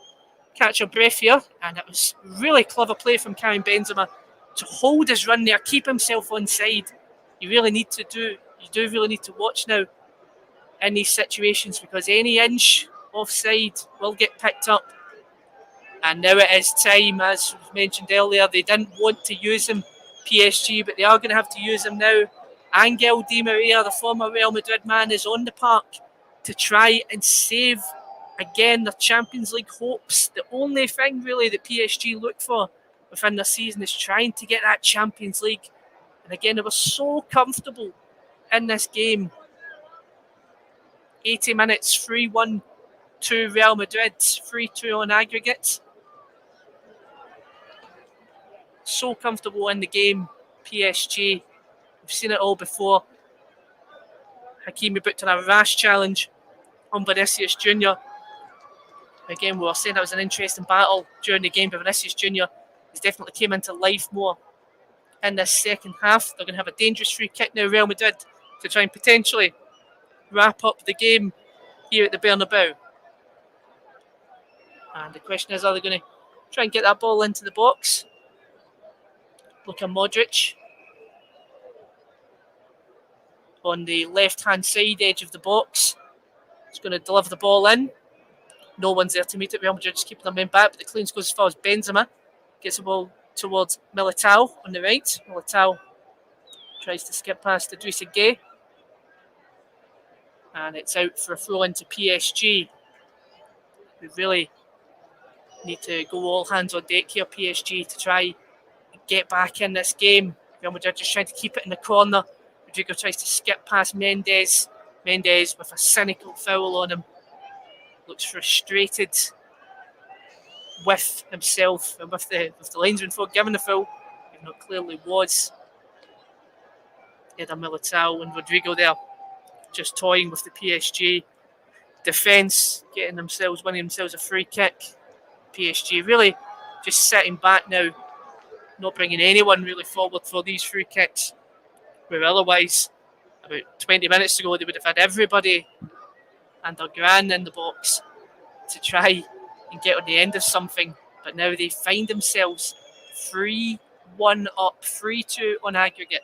catch a breath here. And it was really clever play from Karim Benzema to hold his run there, keep himself onside. You do really need to watch now in these situations, because any inch offside will get picked up. And now it is time, as mentioned earlier, they didn't want to use him, PSG, but they are going to have to use him now. Angel Di Maria, the former Real Madrid man, is on the park to try and save, again, their Champions League hopes. The only thing, really, that PSG look for within the season is trying to get that Champions League. And again, they were so comfortable in this game. 80 minutes, 3-1 to Real Madrid, 3-2 on aggregate. So comfortable in the game, PSG. We've seen it all before. Hakimi booked on a rash challenge on Vinicius Junior. Again, we were saying that was an interesting battle during the game, but Vinicius Junior has definitely came into life more in this second half. They're going to have a dangerous free kick now, Real Madrid, to try and potentially wrap up the game here at the Bernabeu. And the question is, are they going to try and get that ball into the box? Luka Modric on the left-hand side edge of the box. He's going to deliver the ball in. No one's there to meet it. Real Madrid just keeping their men back, but the clearance goes as far as Benzema. Gets the ball towards Militao on the right. Militao tries to skip past Idrissa Gueye. And it's out for a throw into PSG. We really need to go all hands on deck here, PSG, to try and get back in this game. Real Madrid just trying to keep it in the corner. Rodrigo tries to skip past Mendes. Mendes with a cynical foul on him. Looks frustrated with himself and with the linesman for giving the foul, even though it clearly was. Eder Militao and Rodrigo there just toying with the PSG defence, winning themselves a free kick. PSG really just sitting back now, not bringing anyone really forward for these free kicks, where otherwise about 20 minutes ago they would have had everybody and their gran in the box to try and get on the end of something, but now they find themselves 3-1 up, 3-2 on aggregate,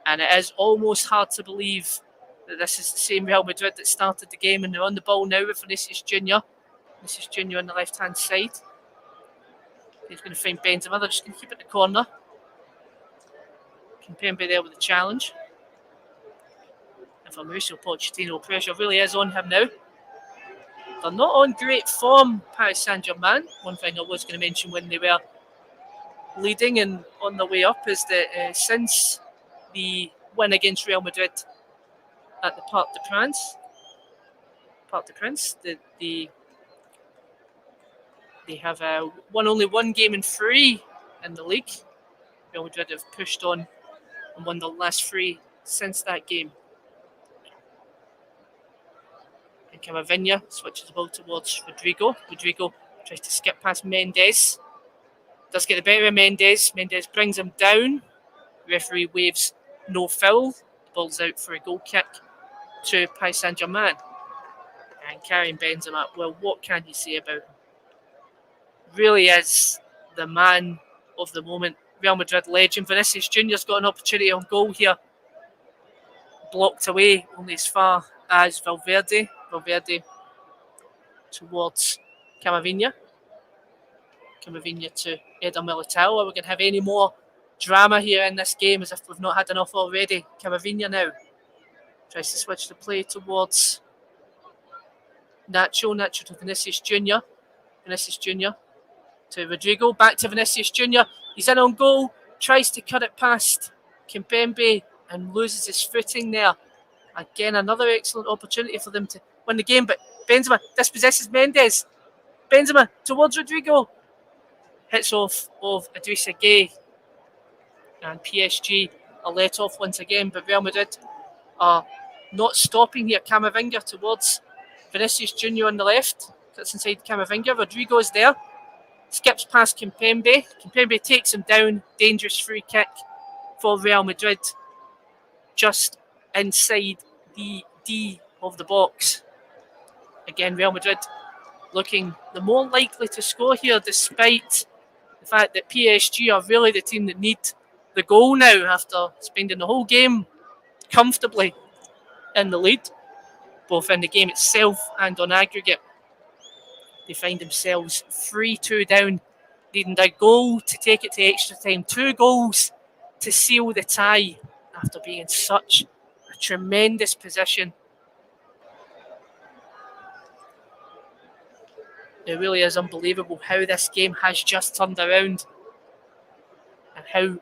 and it is almost hard to believe that this is the same Real Madrid that started the game, and they're on the ball now with Vinicius Junior. Vinicius Junior on the left-hand side. He's going to find Benzema. They're just going to keep it in the corner. Kimpembe there with the challenge. And for Mauricio Pochettino, pressure really is on him now. They're not on great form, Paris Saint Germain. One thing I was going to mention when they were leading and on the way up is that since the win against Real Madrid at the Parc des Princes, they have won only one game in 3 in the league. Real Madrid have pushed on and won the last 3 since that game. And Camavinga switches the ball towards Rodrigo. Rodrigo tries to skip past Mendes. Does get the better of Mendes. Mendes brings him down. Referee waves no foul. The ball's out for a goal kick to Paris Saint Germain. And Karim Benzema, well, what can you say about him? Really is the man of the moment. Real Madrid legend. Vinicius Junior's got an opportunity on goal here. Blocked away only as far as Valverde. Valverde towards Camavinga. Camavinga to Eder Militao. Are we going to have any more drama here in this game, as if we've not had enough already? Camavinga now tries to switch the play towards Nacho. Nacho to Vinicius Junior. Vinicius Junior to Rodrigo. Back to Vinicius Junior. He's in on goal. Tries to cut it past Kimpembe and loses his footing there. Again, another excellent opportunity for them to win the game. But Benzema dispossesses Mendes. Benzema towards Rodrigo. Hits off of Idrissa Gueye. And PSG are let off once again. But Real Madrid are not stopping here. Camavinga towards Vinicius Junior on the left. cuts inside Camavinga. Rodrigo is there. Skips past Kimpembe. Kimpembe takes him down. Dangerous free kick for Real Madrid. Just inside the D of the box. Again, Real Madrid looking the more likely to score here, despite the fact that PSG are really the team that need the goal now after spending the whole game comfortably in the lead, both in the game itself and on aggregate. They find themselves 3-2 down, needing a goal to take it to extra time. 2 goals to seal the tie after being in such a tremendous position. It really is unbelievable how this game has just turned around and how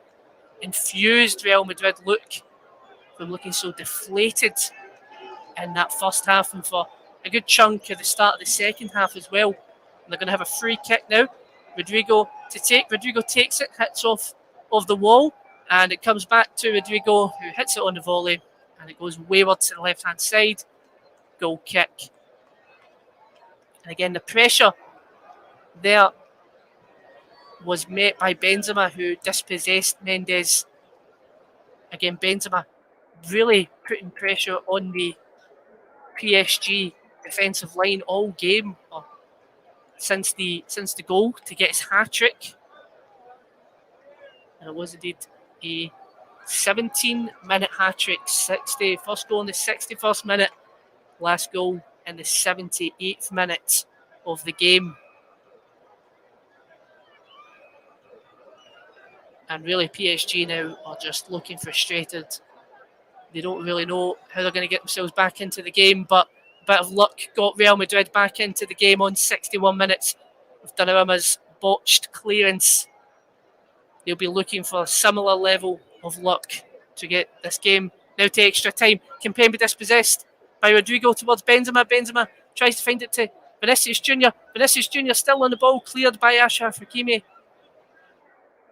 infused Real Madrid look from looking so deflated in that first half and for a good chunk of the start of the second half as well. And they're going to have a free kick now. Rodrigo to take. Rodrigo takes it, hits off of the wall, and it comes back to Rodrigo, who hits it on the volley, and it goes wayward to the left-hand side. Goal kick. And again, the pressure there was met by Benzema, who dispossessed Mendes. Again, Benzema really putting pressure on the PSG defensive line all game, or since the goal, to get his hat-trick. And it was indeed a 17-minute hat-trick. First goal in the 61st minute, last goal in the 78th minute of the game. And really, PSG now are just looking frustrated. They don't really know how they're going to get themselves back into the game, but a bit of luck got Real Madrid back into the game on 61 minutes with Donnarumma's botched clearance. They'll be looking for a similar level of luck to get this game now to extra time. Kimpembe dispossessed by Rodrigo towards Benzema. Benzema tries to find it to Vinicius Junior. Vinicius Junior still on the ball, cleared by Achraf Hakimi.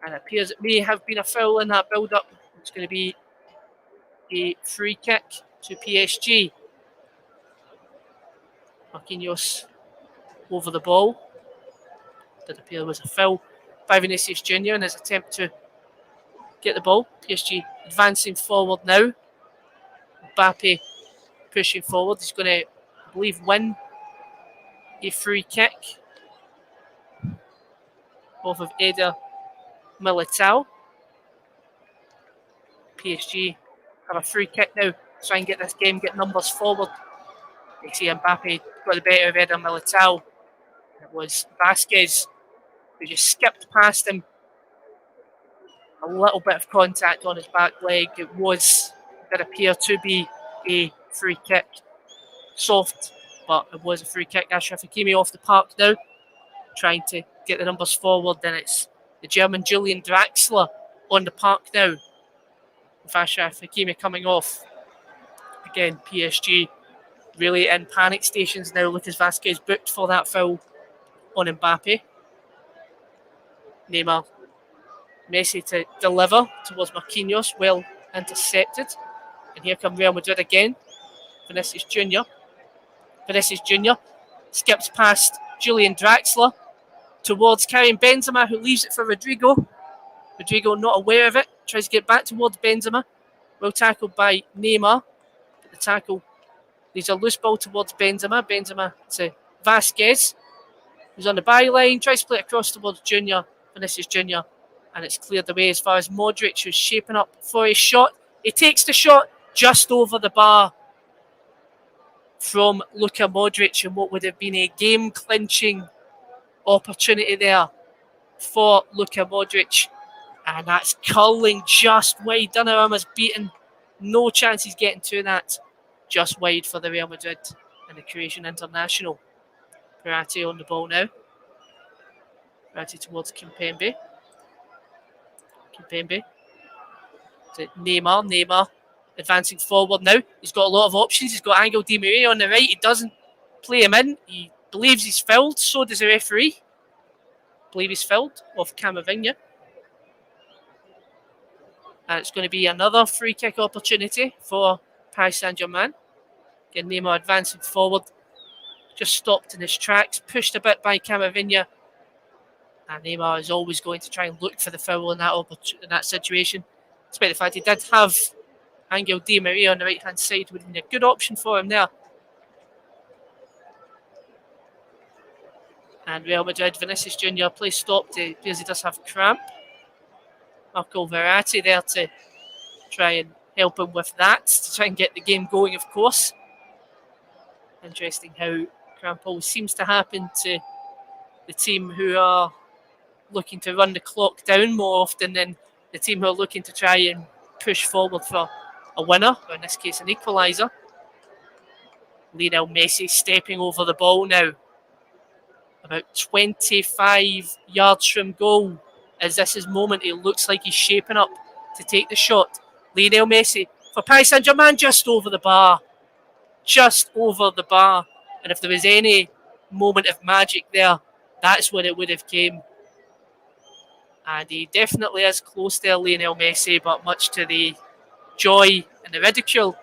And it appears it may have been a foul in that build-up. It's going to be a free kick to PSG. Marquinhos over the ball. Did appear there was a foul by Vinicius Junior in his attempt to get the ball. PSG advancing forward now. Mbappe pushing forward. He's going to, I believe, win a free kick off of Eder Militao. PSG have a free kick now. Try and get this game, get numbers forward. You see Mbappe got the better of Eder Militao. It was Vasquez who just skipped past him. A little bit of contact on his back leg. It did appear to be a free kick. Soft, but it was a free kick. Achraf Hakimi off the park now, trying to get the numbers forward. Then it's the German Julian Draxler on the park now, with Achraf Hakimi coming off. Again, PSG really in panic stations now. Lucas Vasquez booked for that foul on Mbappe. Neymar, Messi to deliver towards Marquinhos, well intercepted. And here come Real Madrid again. Vinicius Junior skips past Julian Draxler towards Karim Benzema, who leaves it for Rodrigo. Rodrigo not aware of it, tries to get back towards Benzema. Well tackled by Neymar. But the tackle leaves a loose ball towards Benzema. Benzema to Vasquez, who's on the byline, tries to play it across towards Vinicius Junior, and it's cleared away as far as Modric, who's shaping up for his shot. He takes the shot just over the bar from Luka Modric, and what would have been a game-clinching opportunity there for Luka Modric. And that's curling just wide. Donnarumma's beaten. No chance he's getting to that. Just wide for the Real Madrid and the Croatian international. Verratti on the ball now. Verratti towards Kimpembe. To Neymar advancing forward now. He's got a lot of options. He's got Angel Di Maria on the right. He doesn't play him in. He believes he's fouled. So does the referee. Believe he's fouled off Camavinga. And it's going to be another free kick opportunity for Paris Saint Germain. Again, Neymar advancing forward. just stopped in his tracks, pushed a bit by Camavinga. And Neymar is always going to try and look for the foul in that situation. Despite the fact he did have Angel Di Maria on the right-hand side, would have been a good option for him there. And Real Madrid, Vinicius Junior play stopped because he does have cramp. Marco Verratti there to try and help him with that, to try and get the game going, of course. Interesting how cramp always seems to happen to the team who are looking to run the clock down more often than the team who are looking to try and push forward for a winner, or in this case an equaliser. Lionel Messi stepping over the ball now. About 25 yards from goal. As this is moment, it looks like he's shaping up to take the shot. Lionel Messi for Paris Saint Germain, just over the bar. Just over the bar. And if there was any moment of magic there, that's when it would have came. And he definitely is close there, Lionel Messi, but much to the joy and the ridicule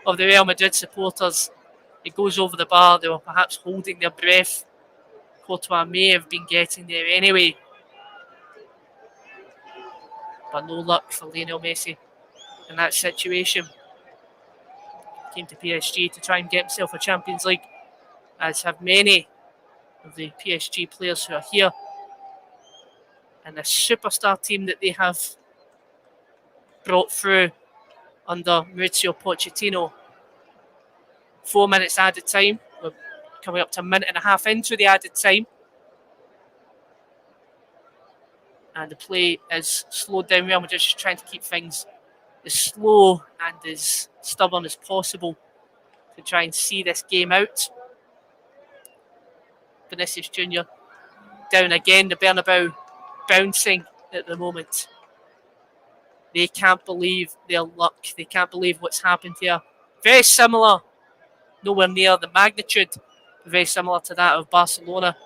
of the Real Madrid supporters, it goes over the bar. They were perhaps holding their breath. Courtois may have been getting there anyway. But no luck for Lionel Messi in that situation. Came to PSG to try and get himself a Champions League, as have many of the PSG players who are here. And the superstar team that they have brought through under Mauricio Pochettino. 4 minutes added time. We're coming up to a minute and a half into the added time. And the play is slowed down. Real Madrid just trying to keep things as slow and as stubborn as possible to try and see this game out. Vinicius Junior down again. The Bernabeu bouncing at the moment. They can't believe their luck. They can't believe what's happened here. Very similar, nowhere near the magnitude, very similar to that of Barcelona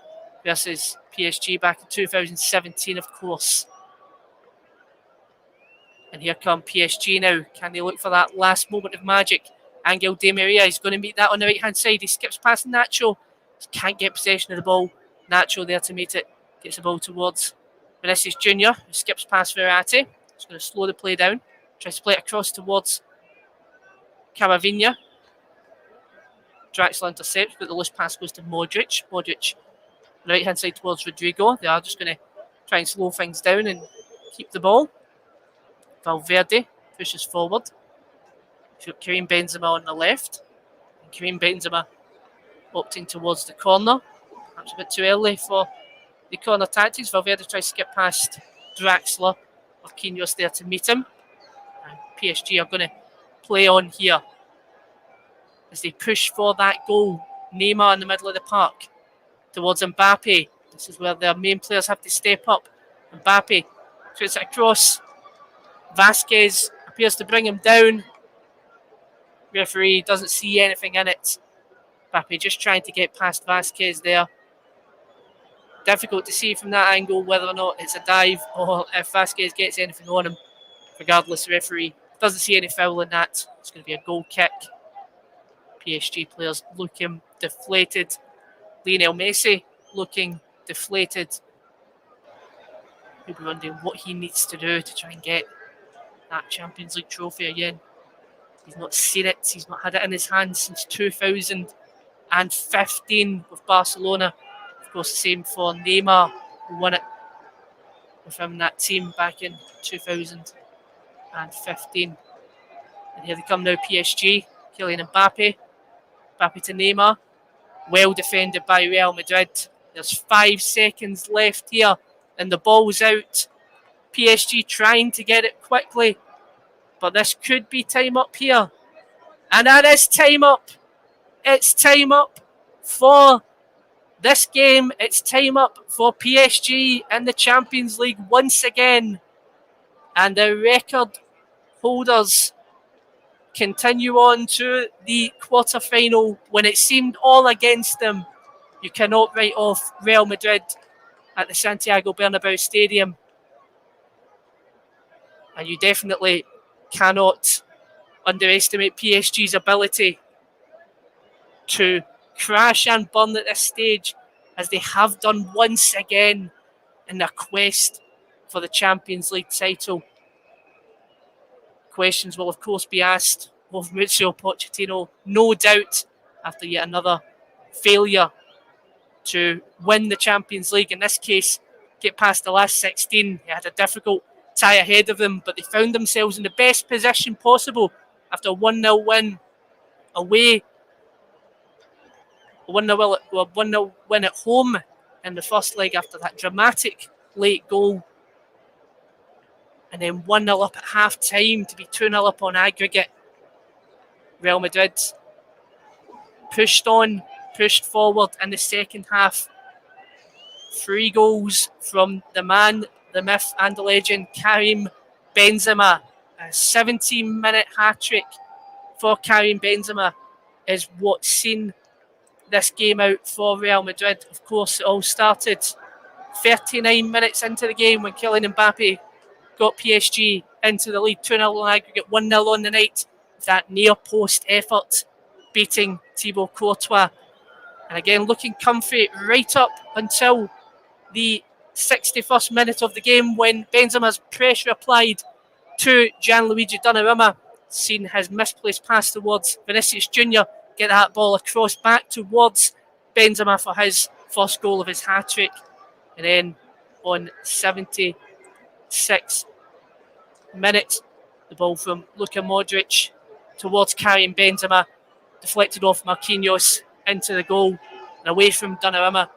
versus PSG back in 2017, of course. And here come PSG now. Can they look for that last moment of magic? Angel Di Maria is going to meet that on the right-hand side. He skips past Nacho. Can't get possession of the ball. Nacho there to meet it. Gets the ball towards Vinicius Junior, who skips past Verratti. He's going to slow the play down. Tries to play it across towards Camavinga. Draxler intercepts, but the loose pass goes to Modric. Modric on the right-hand side towards Rodrigo. They are just going to try and slow things down and keep the ball. Valverde pushes forward. He's got Karim Benzema on the left. And Karim Benzema opting towards the corner. Perhaps a bit too early for the corner tactics. Valverde tries to get past Draxler. Marquinhos there to meet him. And PSG are going to play on here as they push for that goal. Neymar in the middle of the park towards Mbappe. This is where their main players have to step up. Mbappe puts it across. Vasquez appears to bring him down. Referee doesn't see anything in it. Mbappe just trying to get past Vasquez there. Difficult to see from that angle whether or not it's a dive or if Vasquez gets anything on him. Regardless, the referee doesn't see any foul in that. It's going to be a goal kick. PSG players looking deflated. Lionel Messi looking deflated. You'll be wondering what he needs to do to try and get that Champions League trophy again. He's not seen it. He's not had it in his hands since 2015 with Barcelona. Of course, the same for Neymar, who won it with him in that team back in 2015. And here they come now, PSG. Kylian Mbappe. Mbappe to Neymar. Well defended by Real Madrid. There's 5 seconds left here and the ball's out. PSG trying to get it quickly, but this could be time up here. And that is time up. It's time up for this game. It's time up for PSG in the Champions League once again. And the record holders continue on to the quarter-final when it seemed all against them. You cannot write off Real Madrid at the Santiago Bernabeu Stadium. And you definitely cannot underestimate PSG's ability to crash and burn at this stage, as they have done once again in their quest for the Champions League title. Questions will of course be asked of Mauricio Pochettino, no doubt, after yet another failure to win the Champions League. In this case, get past the last 16. They had a difficult tie ahead of them, but they found themselves in the best position possible after a 1-0 win away, a 1-0 win at home in the first leg after that dramatic late goal, and then 1-0 up at half time to be 2-0 up on aggregate. Real Madrid pushed on, pushed forward in the second half. 3 goals from the man, the myth and the legend, Karim Benzema. A 17-minute hat-trick for Karim Benzema is what's seen this game out for Real Madrid. Of course, it all started 39 minutes into the game when Kylian Mbappe got PSG into the lead, 2-0 on aggregate, 1-0 on the night, with that near-post effort beating Thibaut Courtois. And again, looking comfy right up until the 61st minute of the game, when Benzema's pressure applied to Gianluigi Donnarumma, seen his misplaced pass towards Vinicius Jr. get that ball across back towards Benzema for his first goal of his hat-trick. And then on 76 minutes, the ball from Luka Modric towards Karim Benzema, deflected off Marquinhos into the goal and away from Donnarumma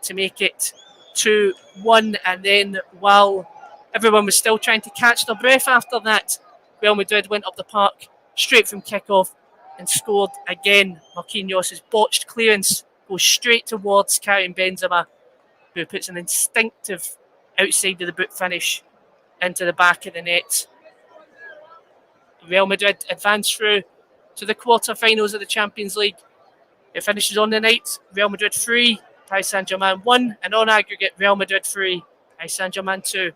to make it 2-1. And then, while everyone was still trying to catch their breath after that, Real Madrid went up the park straight from kickoff and scored again. Marquinhos' botched clearance goes straight towards Karim Benzema, who puts an instinctive outside of the boot finish into the back of the net. Real Madrid advance through to the quarter-finals of the Champions League. It finishes on the night. Real Madrid 3, Paris Saint Germain 1, and on aggregate, Real Madrid 3, Paris Saint Germain 2.